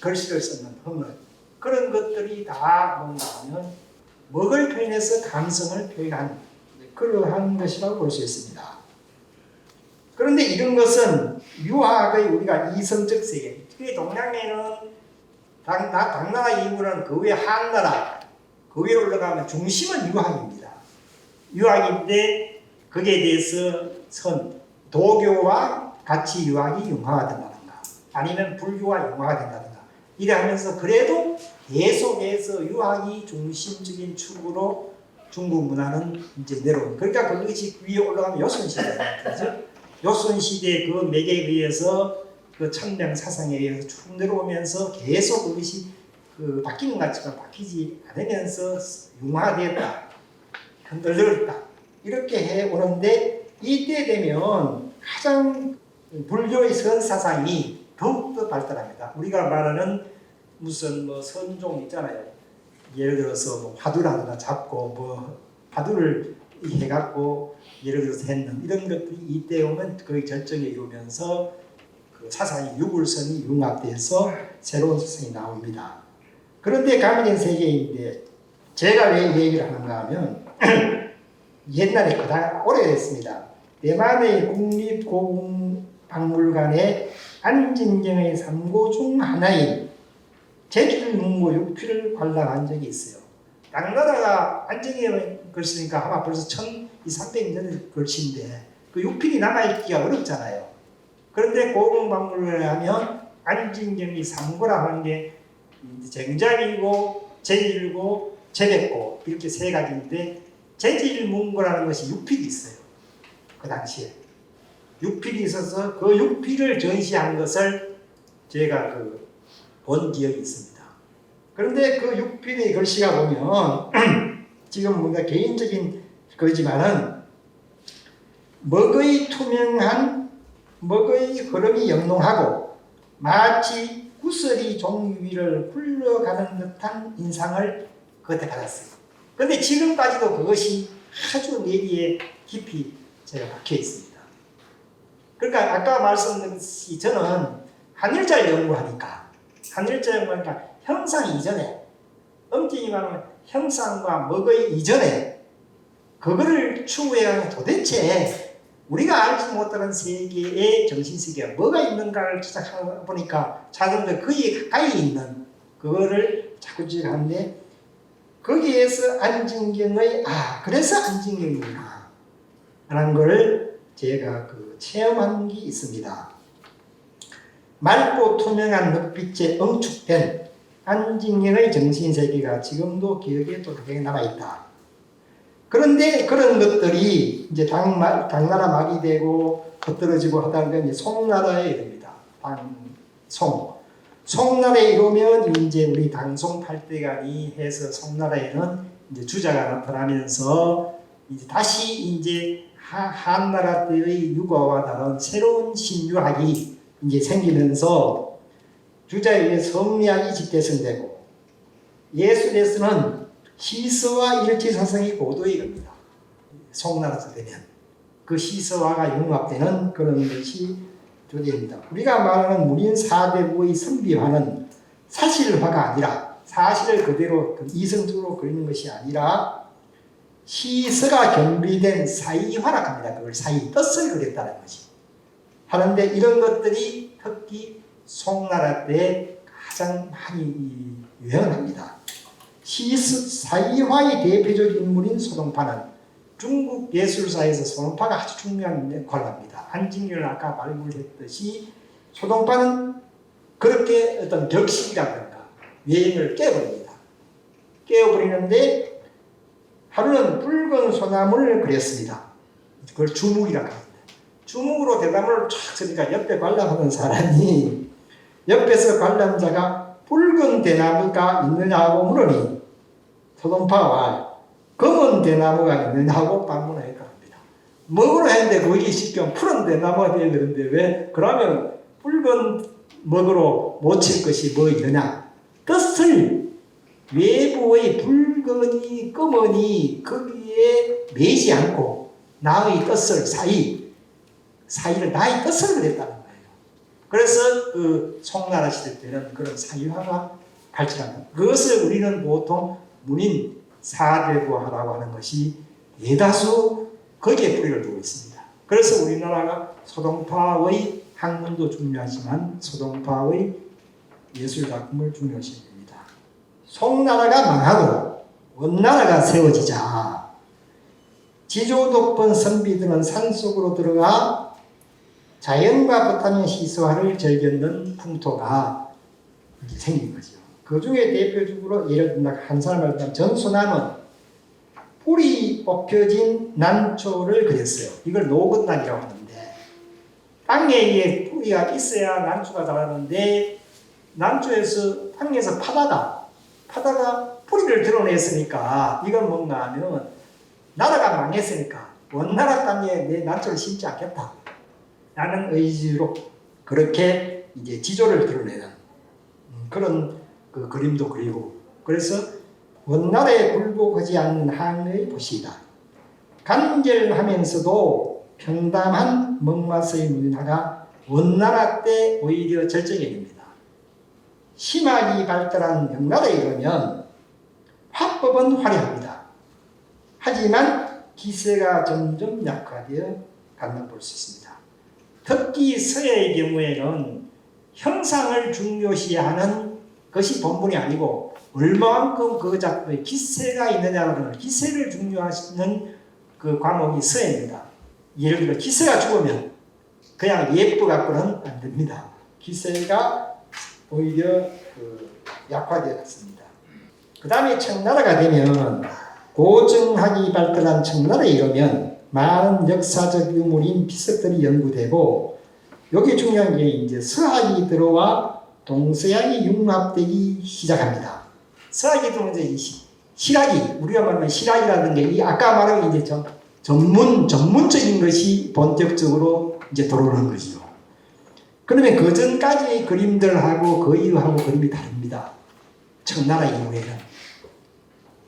글씨를 썼는 흥을 그런 것들이 다 뭔가 하면 먹을 표현해서 감성을 표현한 그러한 것이라고 볼 수 있습니다. 그런데 이런 것은 유학의 우리가 이성적 세계, 그 동양에는 당나라 이후는 그 위에 한나라, 그 위에 올라가면 중심은 유학입니다. 유학인데 거기에 대해서 도교와 같이 유학이 융화가 된다든가 아니면 불교와 융화가 된다든가 이래 하면서 그래도 계속해서 유학이 중심적인 축으로 중국 문화는 이제 내려오는 그러니까 그것이 위에 올라가면 요선시대죠. 요선시대 그 맥에 의해서 그 천명 사상에 의해서 쭉 내려오면서 계속 그것이 바뀌는 것처럼 바뀌지 않으면서 융화되었다. 흔들렸다. 이렇게 해 오는데 이때 되면 가장 불교의 선사상이 더욱더 발달합니다. 우리가 말하는 무슨 선종 있잖아요. 예를 들어서 화두라든가 잡고 화두를 해갖고 예를 들어서 했는 이런 것들이 이때 오면 거의 절정에 이루면서 그 사상이 유불선이 융합돼서 새로운 사상이 나옵니다. 그런데 가면인 세계인데 제가 왜 얘기를 하는가 하면 옛날에 그다 오래됐습니다. 대만의 국립고궁박물관에 안진경의 3고 중 하나인 제주문고 육필을 관람한 적이 있어요. 당나라가 안진경의 글씨니까 아마 벌써 1200년 전의 글씨인데 그 육필이 남아있기가 어렵잖아요. 그런데 고궁박물관에 하면 안진경이 3고라 하는 게 쟁자일고 제일고 제백고 이렇게 세 가지인데 제질문고라는 것이 육필이 있어요. 그 당시에 육필이 있어서 그 육필을 전시한 것을 제가 본 기억이 있습니다. 그런데 그 육필의 글씨가 보면 지금 뭔가 개인적인 거지만은 먹의 투명한 먹의 흐름이 영롱하고 마치 구슬이 종이 위를 흘러가는 듯한 인상을 그때 받았어요. 그런데 지금까지도 그것이 아주 뇌리에 깊이 제가 박혀 있습니다. 그러니까 아까 말씀드렸듯이 저는 한일자를 연구하니까 형상 이전에 엄격히 말하면 형상과 먹의 이전에 그거를 추구해야 하면 도대체 우리가 알지 못하는 세계의 정신세계가 뭐가 있는가를 찾아보니까 자들도 거기에 가까이 있는 그거를 자꾸 지적하는데 거기에서 안진경의 그래서 안진경이구나 라는 걸 제가 체험한 게 있습니다. 맑고 투명한 늑빛에 응축된 안진경의 정신세계가 지금도 기억에 또렷하게 남아있다. 그런데 그런 것들이 이제 당나라 막이 되고 흩어지고 하다가 이제 송나라에 이릅니다. 송나라에 이르면 이제 우리 당송 팔대간이 해서 송나라에는 이제 주자가 나타나면서 이제 다시 이제 한나라 때의 유가와 다른 새로운 신유학이 이제 생기면서 주자에 의해 성리학이 집대성되고 예술에서는 시서와 일치사상이 고도에 이릅니다. 송나라에서 되면 그 시서화가 융합되는 그런 것이 조제입니다. 우리가 말하는 문인 4대부의 선비화는 사실화가 아니라 사실을 그대로 이성적으로 그리는 것이 아니라 시서가 겸비된 사이화라 합니다. 그걸 사이 뜻을 그렸다는 것이. 하는데 이런 것들이 특히 송나라 때 가장 많이 유행을 합니다. 사이화의 대표적 인물인 소동파는 중국 예술사에서 소동파가 아주 중요한 역할을 합니다. 안징률 아까 말씀했듯이 소동파는 그렇게 어떤 격식이라든가 외형을 깨버립니다. 깨어버리는데 하루는 붉은 소나무를 그렸습니다. 그걸 주묵이라고 합니다. 주묵으로 대나무를 쫙 쓰니까 옆에 관람하는 사람이 옆에서 관람자가 붉은 대나무가 있느냐고 물으니 소동파와 검은 대나무가 있느냐고 반문했다 합니다. 먹으러 했는데 거기 시켜 푸른 대나무가 되어야 되는데 왜 그러면 붉은 먹으로 못 칠 것이 뭐 있느냐. 뜻을 외부의 붉은이 검은이 거기에 매지 않고 나의 뜻을 사이를 나의 뜻을 그랬다는 거예요. 그래서 그 송나라 시대 때는 그런 사이화가 발전합니다. 그것을 우리는 보통 문인 4대부화라고 하는 것이 대다수 거기에 뿌리를 두고 있습니다. 그래서 우리나라가 소동파의 학문도 중요하지만 소동파의 예술작품을 중요시합니다. 송나라가 망하고 원나라가 세워지자 지조 높은 선비들은 산속으로 들어가 자연과 붙하는 시서화를 즐겼는 풍토가 생긴 거죠. 그 중에 대표적으로 예를 들면 한 사람을 들면 전소남은 뿌리 뽑혀진 난초를 그렸어요. 이걸 노건난이라고 하는데 땅에 뿌리가 있어야 난초가 자라는데 난초에서 땅에서 파다가 뿌리를 드러냈으니까 이건 뭔가 하면 나라가 망했으니까 원나라 땅에 내 난초를 심지 않겠다 라는 의지로 그렇게 이제 지조를 드러내는 그런 그 그림도 그리고 그래서 원나라에 굴복하지 않는 항의 도시이다. 간결하면서도 평담한 먹맛의 문화가 원나라 때 오히려 절정에 이릅니다. 심학이 발달한 명나라에 이르면 화법은 화려합니다. 하지만 기세가 점점 약화되어 간다 볼 수 있습니다. 특히 서예의 경우에는 형상을 중요시하는 것이 본분이 아니고 얼마만큼 그 작품에 기세가 있느냐는 기세를 중요하시는 그 과목이 서예입니다. 예를 들어 기세가 죽으면 그냥 예쁘 갖고는 안 됩니다. 기세가 오히려 약화되어 갔습니다. 그 다음에 청나라가 되면 고증학이 발달한 청나라에 이르면 많은 역사적 유물인 비석들이 연구되고 여기 중요한 게 이제 서학이 들어와 동서양이 융합되기 시작합니다. 서학이 들어오면 이제 실학이 우리가 말하는 실학이라는 게 아까 말한 이제 전문적인 것이 본격적으로 이제 들어오는 것이죠. 그러면 그 전까지의 그림들하고 그 이후하고 그림이 다릅니다. 청나라 이후에는.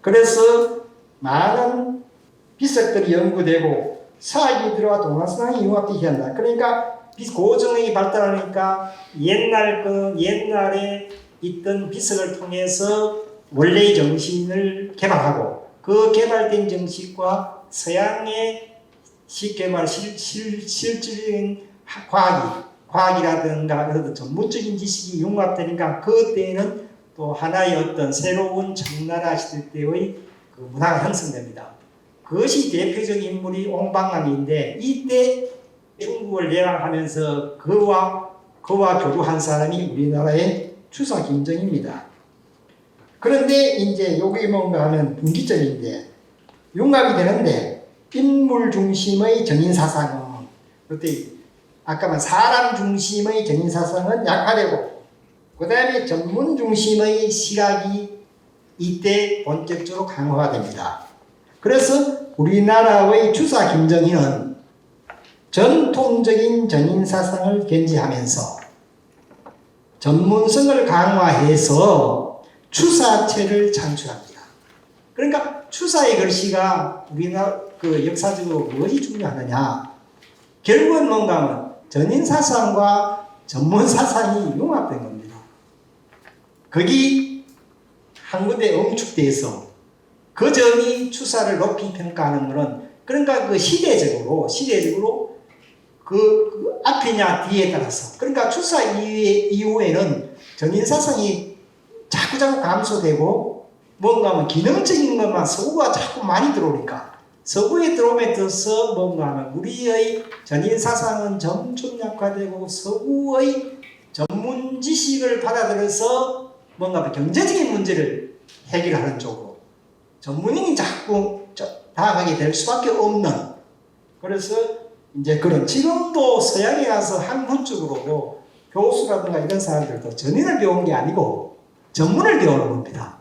그래서 많은 비석들이 연구되고 서학이 들어와 동서양이 융합되기 한다. 그러니까 고증이 발달하니까 옛날에 있던 비석을 통해서 원래의 정신을 개발하고 그 개발된 정신과 서양의 쉽게 말해 실질적인 과학이라든가 어떤 전문적인 지식이 융합되니까 그때는 또 하나의 어떤 새로운 청나라 시대 때의 그 문화가 형성됩니다. 그것이 대표적인 인물이 옹방랑인데 이때 중국을 열왕하면서 그와 교류한 사람이 우리나라의 추사 김정입니다. 그런데 이제 여기 뭔가 하면 분기점인데 융합이 되는데 인물 중심의 전인 사상은 그때 아까 말 사람 중심의 전인 사상은 약화되고 그 다음에 전문 중심의 시각이 이때 본격적으로 강화가 됩니다. 그래서 우리나라의 추사 김정희는 전통적인 전인 사상을 견지하면서 전문성을 강화해서 추사체를 창출합니다. 그러니까 추사의 글씨가 우리나라 그 역사적으로 무엇이 중요하느냐? 결국은 뭔가 하면 전인 사상과 전문 사상이 융합된 겁니다. 거기 한 군데 응축돼서 그 점이 추사를 높이 평가하는 것은 그러니까 그 시대적으로 그 앞이냐 뒤에 따라서 그러니까 추사 이후에는 전인 사상이 자꾸 감소되고 뭔가 하면 기능적인 것만 서구가 자꾸 많이 들어오니까 서구에 들어오면서 뭔가 하면 우리의 전인 사상은 점점 약화되고 서구의 전문 지식을 받아들여서 뭔가 경제적인 문제를 해결하는 쪽으로 전문인이 자꾸 다가가게 될 수밖에 없는, 그래서 이제 그런 지금도 서양에 가서 학문적으로 교수라든가 이런 사람들도 전인을 배운 게 아니고 전문을 배우는 겁니다.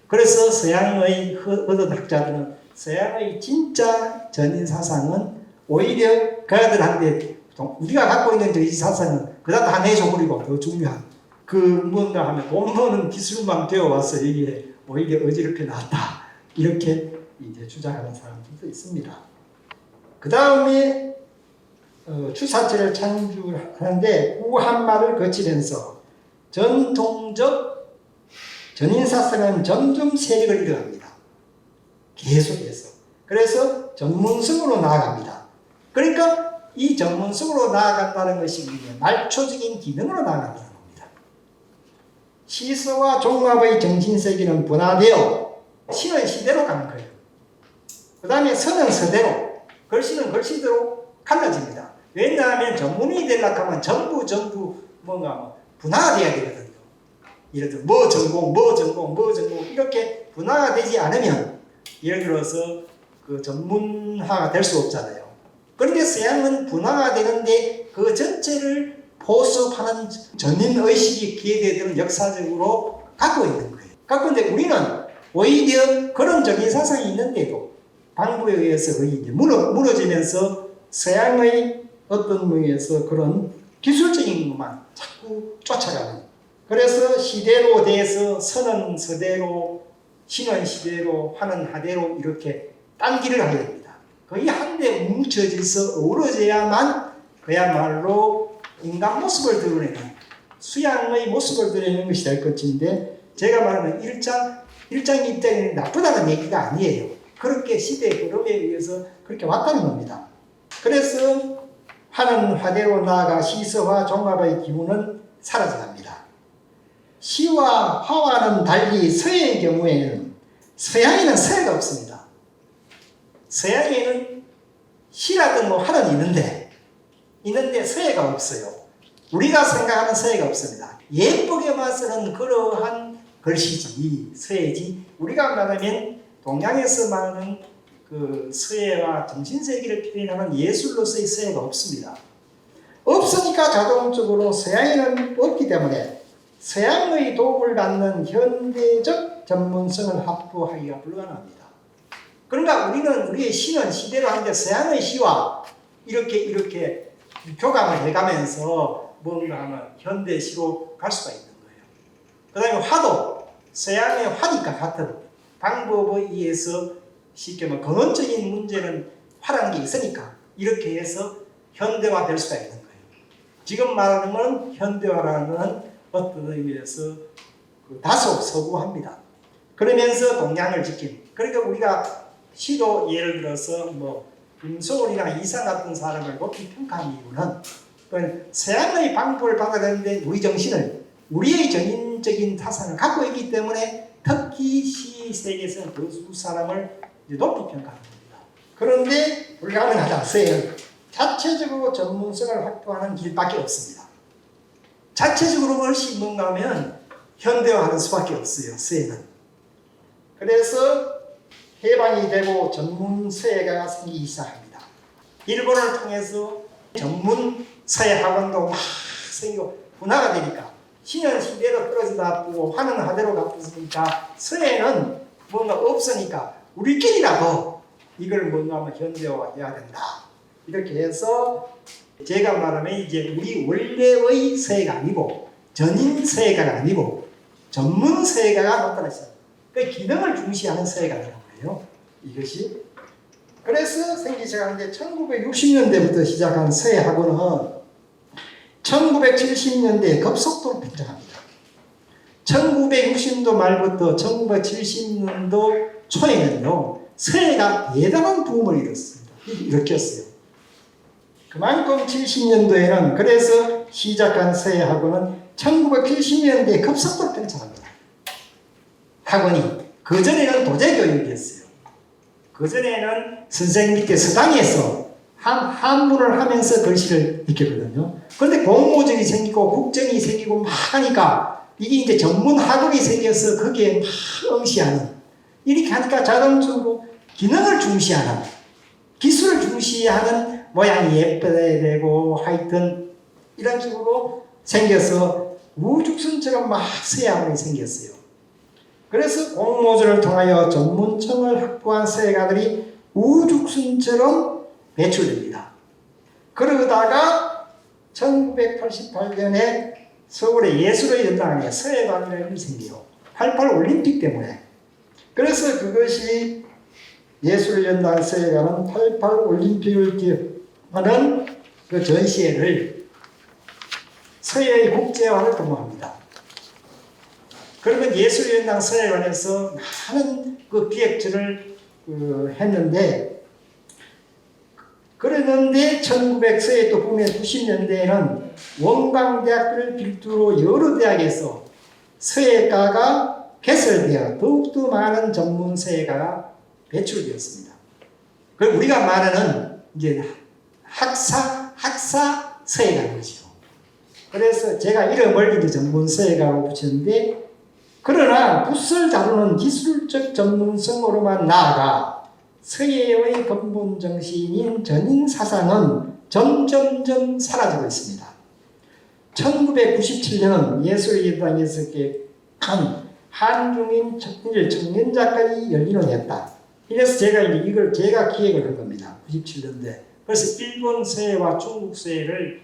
그래서 서양의 의학자들은 서양의 진짜 전인 사상은 오히려 그들한테 우리가 갖고 있는 이 사상은 그다 다 내줘버리고 더 중요한 그 뭔가 하면 돈 버는 기술만 배워와서 여기에 오히려 어지럽게 나왔다, 이렇게 이제 주장하는 사람들도 있습니다. 그 다음에 추사체를 창조하는데 구한말을 거치면서 전통적 전인사상은 점점 세력을 잃어갑니다. 계속해서. 그래서 전문성으로 나아갑니다. 그러니까 이 전문성으로 나아간다는 것이 말초적인 기능으로 나아간다는 겁니다. 시서와 종합의 정신세계는 분화되어 시는 시대로 가는 거예요. 그 다음에 서는 서대로, 글씨는 글씨대로 갈라집니다. 왜냐하면 전문이 되려고 하면 전부 뭔가 분화가 돼야 되거든요. 예를 들어 뭐 전공 이렇게 분화가 되지 않으면 예를 들어서 그 전문화가 될 수 없잖아요. 그런데 서양은 분화가 되는데 그 전체를 보습하는 전인의식이 기회되도록 역사적으로 갖고 있는 거예요. 갖고 있는데 우리는 오히려 그런 전인 사상이 있는데도 방부에 의해서 거의 이제 무너지면서 서양의 어떤 의미에서 그런 기술적인 것만 자꾸 쫓아가는, 그래서 시대로 대해서 서는 서대로, 시는 시대로, 화는 하대로 이렇게 딴기를 하게 됩니다. 거의 한데 뭉쳐져서 어우러져야만 그야말로 인간 모습을 드러내는, 수양의 모습을 드러내는 것이 될 것인데, 제가 말하는 일장 입장이 나쁘다는 얘기가 아니에요. 그렇게 시대의 흐름에 의해서 그렇게 왔다는 겁니다. 그래서 화는 화대로 나아가 시서와 종합의 기운은 사라져갑니다. 시와 화와는 달리 서의 경우에는 서양에는 서예가 없습니다. 서양에는 시라든 화는 있는데 서예가 없어요. 우리가 생각하는 서예가 없습니다. 예쁘게만 쓰는 그러한 글씨지, 서예지, 우리가 말하면 동양에서 말하는 그 서예와 정신세계를 표현하는 예술로서의 서예가 없습니다. 없으니까 자동적으로 서양에는 없기 때문에 서양의 도움을 받는 현대적 전문성을 확보하기가 불가능합니다. 그러니까 우리는 우리의 시는 시대로 하는데 서양의 시와 이렇게 교감을 해가면서 뭔가 하면 현대시로 갈 수가 있는 거예요. 그 다음에 화도 서양의 화니까 같은 방법에 의해서 쉽게 말하면 근원적인 문제는 화라는 게 있으니까 이렇게 해서 현대화 될 수가 있는 거예요. 지금 말하는 건 현대화라는 어떤 의미에서 다소 서구합니다. 그러면서 동양을 지킨, 그러니까 우리가 시도 예를 들어서 김소월이나 이상 같은 사람을 높이 평가한 이유는 서양의 방법을 받아들이는데 우리 정신을, 우리의 전인적인 사상을 갖고 있기 때문에 특히 시 세계에서는 그 두 사람을 높이 평가하는 겁니다. 그런데 불가능하다. 서예는 자체적으로 전문성을 확보하는 길밖에 없습니다. 자체적으로 것이 뭔가 하면 현대화하는 수밖에 없어요. 서예는. 그래서 해방이 되고 전문 서예가 생기기 시작합니다. 일본을 통해서 전문 서예 학원도 막 생기고 분화가 되니까 시는 시대로 떨어지다 보고 화는 하대로 갚았으니까 서예는 뭔가 없으니까 우리끼리라도 이걸 뭔가 하면 현대화해야 된다. 이렇게 해서 제가 말하면 이제 우리 원래의 서예가 아니고 전인 서예가가 아니고 전문 서예가가 나타났어요. 그 기능을 중시하는 서예가 되는 거예요. 이것이 그래서 생기기 시작하는데 1960년대부터 시작한 서예학원은 1970년대에 급속도로 팽창합니다. 1960년도 말부터 1970년도 초에는요, 서예가 대단한 붐을 일으켰어요. 그만큼 70년도에는 그래서 시작한 서예학원은 1970년대에 급속도로 팽창합니다. 학원이 그전에는 도제교육이었어요. 그전에는 선생님 밑에 서당에서 한문을 하면서 글씨를 익혔거든요. 그런데 공모전이 생기고 국전이 생기고 막 하니까 이게 이제 전문 학원이 생겨서 거기에 막 응시하는, 이렇게 하니까 자동적으로 기능을 중시하는, 기술을 중시하는 모양이 예뻐야 되고 하여튼 이런 식으로 생겨서 우죽순처럼 막 서예학원이 생겼어요. 그래서 공모전을 통하여 전문성을 확보한 서예가들이 우죽순처럼 배출됩니다. 그러다가 1988년에 서울의 예술의 연당에 서예관이라는 생겨요. 88 올림픽 때문에. 그래서 그것이 예술연당 서예관은 88 올림픽을 기억하는 그 전시회를 서예의 국제화를 도모합니다. 그러면 예술연당 서예관에서 많은 그 기획전을 했는데, 그랬는데 1900세에 또 보면 90년대에는 원광대학교를 필두로 여러 대학에서 서예과가 개설되어 더욱더 많은 전문 서예가가 배출되었습니다. 그리고 우리가 말하는 이제 학사 서예가인 것이죠. 그래서 제가 이름을 이제 전문 서예가로 붙였는데, 그러나 붓을 다루는 기술적 전문성으로만 나아가 서예의 근본 정신인 전인 사상은 점점점 사라지고 있습니다. 1997년은 예술예당에서 한 한중인 청년 작가이 열리는 했다. 이래서 제가 이걸 제가 기획을 한 겁니다. 97년대. 그래서 일본 서예와 중국 서예를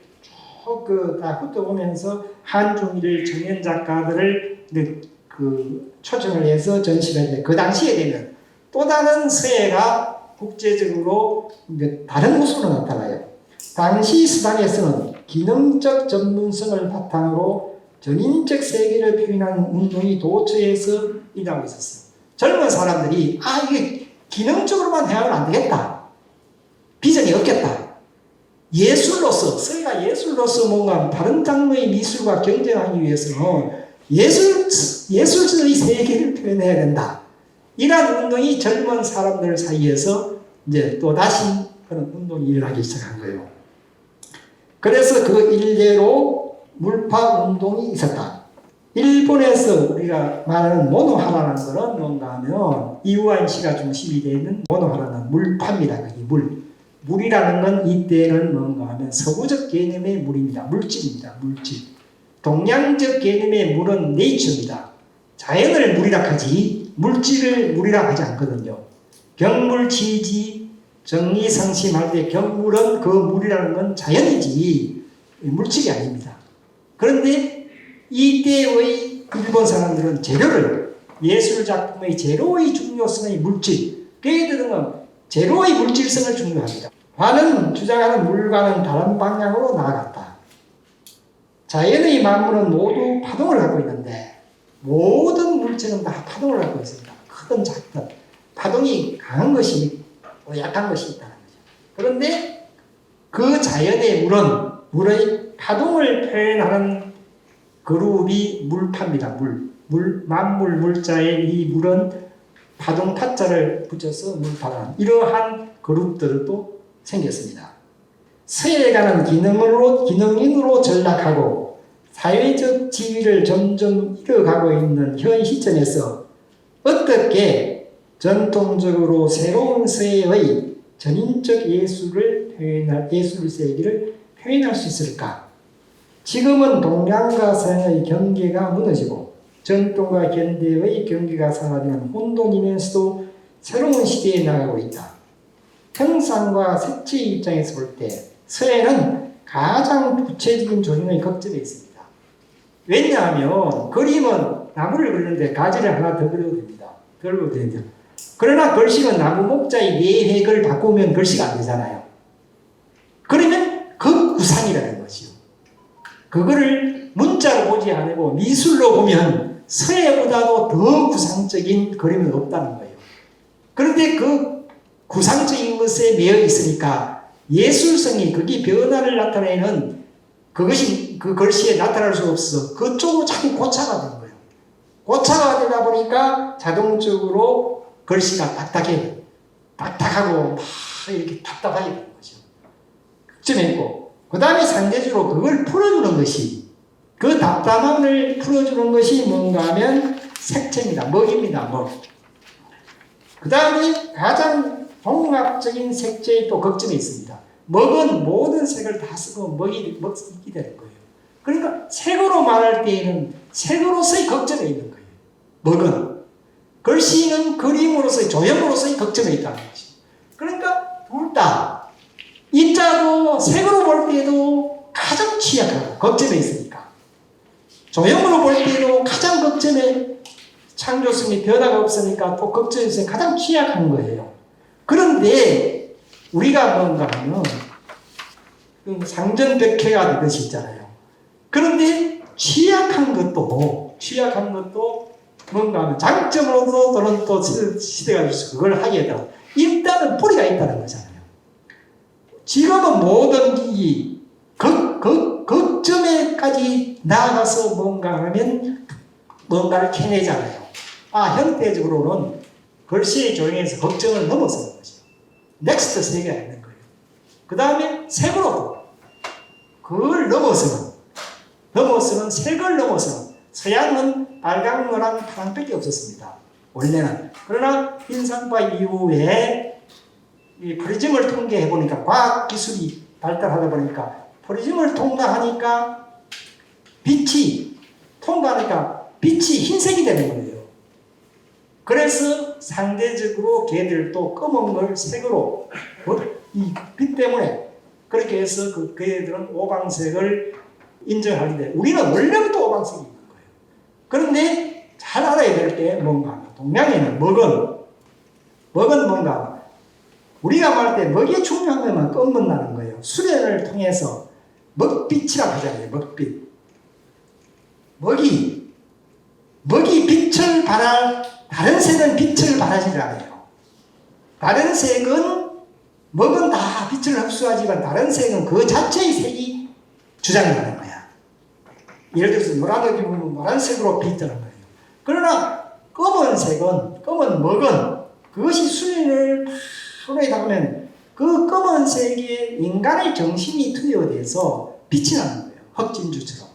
쭉 다 훑어보면서 한중일 청년 작가들을 초청을 해서 전시를 했는데, 그 당시에 되면 또 다른 서예가 국제적으로 다른 모습으로 나타나요. 당시 서당에서는 기능적 전문성을 바탕으로 전인적 세계를 표현하는 운동이 도처에서 일어나고 있었어요. 젊은 사람들이 이게 기능적으로만 해야는 안 되겠다. 비전이 없겠다. 예술로서, 서예가 예술로서 뭔가 다른 장르의 미술과 경쟁하기 위해서는 예술의 세계를 표현해야 된다. 이러한 운동이 젊은 사람들 사이에서 이제 또 다시 그런 운동이 일어나기 시작한 거예요. 그래서 그 일례로 물파 운동이 있었다. 일본에서 우리가 말하는 모노하라는 것은 뭔가 하면 이우아인 씨가 중심이 되어 있는 모노하라는 물파입니다. 그게 물이라는 건 이때는 뭔가 하면 서구적 개념의 물입니다. 물질입니다. 물질. 동양적 개념의 물은 네이처입니다. 자연을 물이라 하지 물질을 물이라 하지 않거든요. 경물치지 정리상심할 때 경물은 그 물이라는 건 자연이지 물질이 아닙니다. 그런데 이때의 일본 사람들은 재료를, 예술작품의 재료의 중요성의 물질, 그들은 재료의 물질성을 중요합니다. 화는 주장하는 물과는 다른 방향으로 나아갔다. 자연의 만물은 모두 파동을 갖고 있는데 모든 물체는 다 파동을 갖고 있습니다. 크든 작든 파동이 강한 것이 있고 약한 것이 있다는 거죠. 그런데 그 자연의 물의 파동을 표현하는 그룹이 물파입니다. 만물 물자에 이 물은 파동 타자를 붙여서 물파라는 이러한 그룹들도 생겼습니다. 서예가는 기능인으로 전락하고 사회적 지위를 점점 잃어가고 있는 현 시점에서 어떻게 전통적으로 새로운 서예의 전인적 예술 세계를 표현할 수 있을까? 지금은 동양과 서양의 경계가 무너지고 전통과 현대의 경계가 사라지는 혼돈이면서도 새로운 시대에 나가고 있다. 형상과 색채의 입장에서 볼 때 서예는 가장 구체적인 조형의 걱정에 있습니다. 왜냐하면 그림은 나무를 그리는데 가지를 하나 더 그려도 됩니다. 그러나 글씨는 나무 목자의 내획을 바꾸면 글씨가 안 되잖아요. 그러면 그 구상이라는 것이요. 그거를 문자로 보지 않고 미술로 보면 서예보다도 더 구상적인 그림은 없다는 거예요. 그런데 그 구상적인 것에 매여 있으니까 예술성이 거기 변화를 나타내는 그것이 그 글씨에 나타날 수 없어서 그쪽으로 자꾸 고차가 되는 거예요. 고차가 되다 보니까 자동적으로 글씨가 딱딱하고 막 이렇게 답답하게 되는 거죠. 극점에 있고 그 다음에 상대적으로 그걸 풀어주는 것이 그 답답함을 풀어주는 것이 뭔가 하면 색채입니다. 먹입니다. 먹. 그 다음에 가장 종합적인 색채의 또 극점이 있습니다. 먹은 모든 색을 다 쓰고 먹이 되는 거예요. 그러니까 색으로 말할 때에는 색으로서의 극점에 있는 거예요. 먹은. 글씨는 그림으로서의 조형으로서의 극점에 있다는 거죠. 그러니까 둘 다 인자도 색으로 볼 때도 가장 취약하고 극점에 있으니까 조형으로 볼 때도 가장 극점에 창조성이 변화가 없으니까 또 극점에서 가장 취약한 거예요. 그런데 우리가 뭔가 하면 상전벽해가 되듯이 있잖아요. 그런데 취약한 것도 뭔가 하면 장점으로도 또는 또 시대가 있어 그걸 하게 되고 일단은 뿌리가 있다는 거잖아요. 지금은 모든 기기 극점에까지 나아가서 뭔가 하면 뭔가를 캐내잖아요. 현대적으로는 글씨의 조형에서 극점을 넘어서는 거죠. 넥스트 세계가 있는 거예요. 그 다음에 색으로도 그걸 넘어서는 색을 넘어서는 서양은 빨강, 노랑, 파랑밖에 없었습니다. 원래는. 그러나 인상파 이후에 이 프리즘을 통계해 보니까 과학 기술이 발달하다 보니까 프리즘을 통과하니까 빛이 흰색이 되는 거예요. 그래서 상대적으로 걔들도 검은 걸 색으로 이 빛 때문에 그렇게 해서 그 걔들은 오방색을 인정하는데 우리는 원래부터 오방색이 있는 거예요. 그런데 잘 알아야 될 게 뭔가 동양에는 먹은 뭔가 우리가 말할 때 먹이 중요한 것만 껌문나는 거예요. 수련을 통해서 먹빛이라고 하잖아요. 먹빛. 먹이 빛을 다른 색은 빛을 발하지 않아요. 다른 색은 먹은 다 빛을 흡수하지만 다른 색은 그 자체의 색이 주장을 하는 거야. 예를 들어서 노란색이 보면 노란색으로 빛드는 거예요. 그러나 검은 먹은 그것이 수련을 하다 보면 그 검은색에 인간의 정신이 투여돼서 빛이 나는 거예요. 흑진주처럼.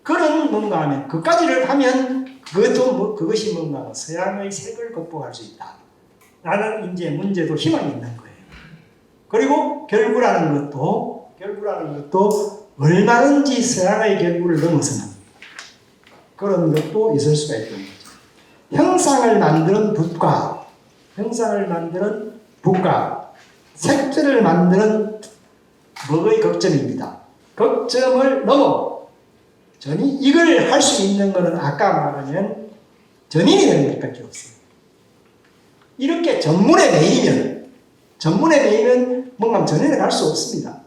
그런 뭔가 하면 그까지를 하면 그것이 뭔가 서양의 색을 극복할 수 있다. 라는 이제 문제도 희망이 있는 거예요. 그리고 결구라는 것도 얼마든지 서양의 결구를 넘어서는 그런 것도 있을 수가 있는 거죠. 형상을 만드는 붓과 색채를 만드는 먹의 극점입니다. 극점을 넘어 이걸 할 수 있는 것은 아까 말하면 전인이 되는 것밖에 없어요. 이렇게 전문에 매이면 뭔가 전인을 할 수 없습니다.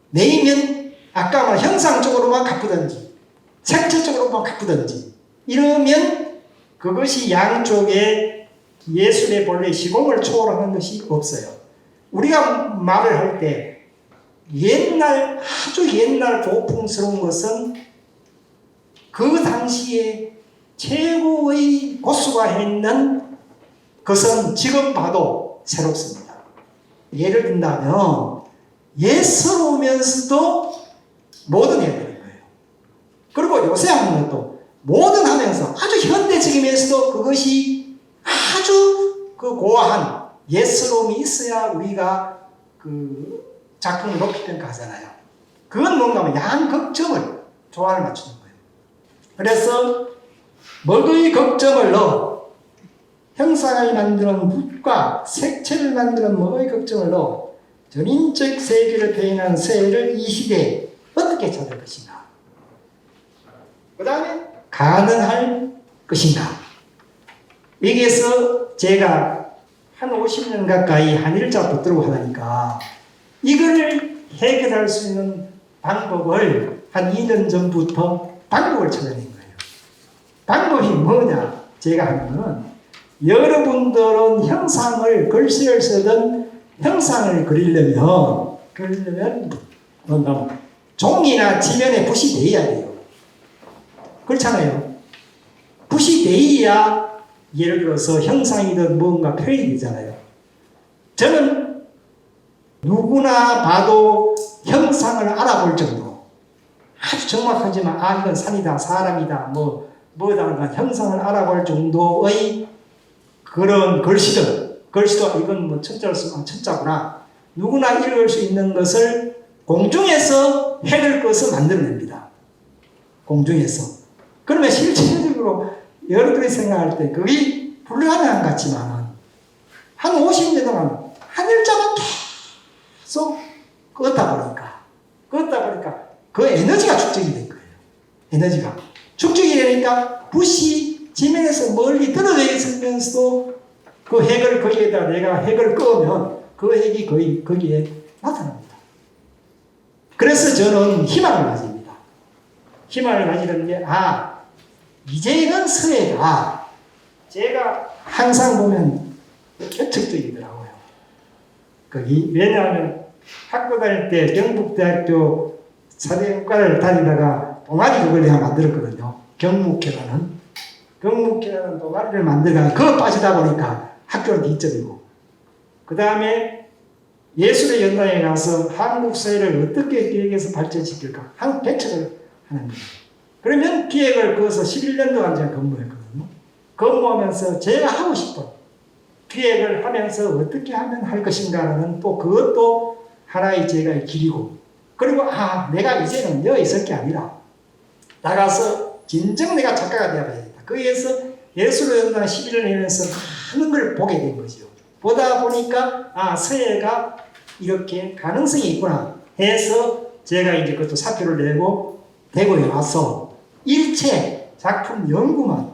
매이면 아까 말 형상적으로만 가쁘든지 색채적으로만 가쁘든지 이러면 그것이 양쪽에 예술의 본래 시공을 초월하는 것이 없어요. 우리가 말을 할 때 아주 옛날 고풍스러운 것은 그 당시에 최고의 고수가 했는 것은 지금 봐도 새롭습니다. 예를 든다면 예스러우면서도 모던해야 되는 거예요. 그리고 요새 하는 것도 모던하면서 아주 현대적이면서도 그것이 아주 그 고아한 예스러움이 있어야 우리가 그 작품을 높이 평가하잖아요. 그건 뭔가 하면 양극점을 조화를 맞추는 거예요. 그래서 먹의 극점을 넣어 형상을 만드는 붓과 색채를 만드는 먹의 극점을 넣어 전인적 세계를 표현하는 서예를 이 시대에 어떻게 찾을 것인가. 그 다음에 가능할 것인가. 여기에서 제가 한 50년 가까이 한일자 붙들고 하다니까 이걸 해결할 수 있는 방법을 한 2년 전부터 방법을 찾아낸 거예요. 방법이 뭐냐? 제가 하면은 여러분들은 형상을 글씨를 쓰든 형상을 그리려면 종이나 지면에 붓이 대야 돼요. 그렇잖아요. 붓이 대야 예를 들어서 형상이든 뭔가 표현이 되잖아요. 저는 누구나 봐도 형상을 알아볼 정도 아주 정확하지만 이건 산이다 사람이다 뭐다 형상을 알아볼 정도의 그런 글씨도 이건 뭐 천자로 쓰면 천자구나 누구나 읽을 수 있는 것을 공중에서 획을 그어서 만들어냅니다. 공중에서. 그러면 실질적으로 여러분들이 생각할 때 그게 불가능한 것 같지만 한 50년 동안 한 일자만 계속 걷다 보니까 그 에너지가 축적이 된 거예요. 에너지가 축적이 되니까 붓이 지면에서 멀리 떨어져 있으면서도 그 핵을 거기에다 내가 핵을 그으면 그 핵이 거기에 나타납니다. 그래서 저는 희망을 가집니다. 희망을 가지는 게 이제는 서예가 제가 항상 보면 개척적이더라고요. 거기 왜냐하면 학교 다닐 때 경북대학교 사대과를 다니다가 동아리 그걸 내가 만들었거든요. 경묵회라는 동아리를 만들다가 그거 빠지다 보니까 학교는 뒷점이고 그 다음에 예술의 연단에 가서 한국 사회를 어떻게 기획해서 발전시킬까 한국 개척을 하는 거예요. 그러면 기획을 그어서 11년 동안 제가 근무했거든요. 근무하면서 제가 하고 싶은 기획을 하면서 어떻게 하면 할 것인가라는 또 그것도 하나의 제가 길이고 그리고 내가 이제는 여기 있을 게 아니라 나가서 진정 내가 작가가 되어야겠다. 거기에서 예술의 연단 11년 하면서 많은 걸 보게 된 거죠. 보다 보니까 서예가 이렇게 가능성이 있구나 해서 제가 이제 그것도 사표를 내고 대구에 와서 일체 작품 연구만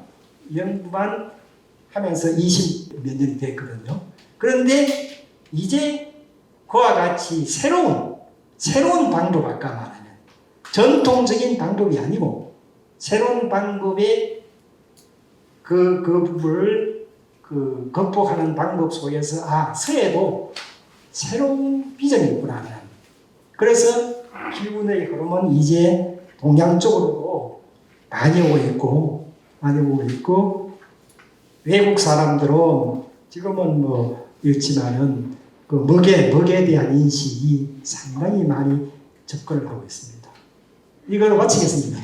하면서 20몇 년이 됐거든요. 그런데 이제 그와 같이 새로운 방법 아까 말하는 전통적인 방법이 아니고 새로운 방법의 그 부분을 극복하는 방법 속에서 서예도 새로운 비전이 있구나. 그래서 기운의 흐름은 이제 동양 쪽으로도 많이 오고 있고 외국 사람들은 지금은 있지만은 그 먹에 대한 인식이 상당히 많이 접근을 하고 있습니다. 이걸 마치겠습니다.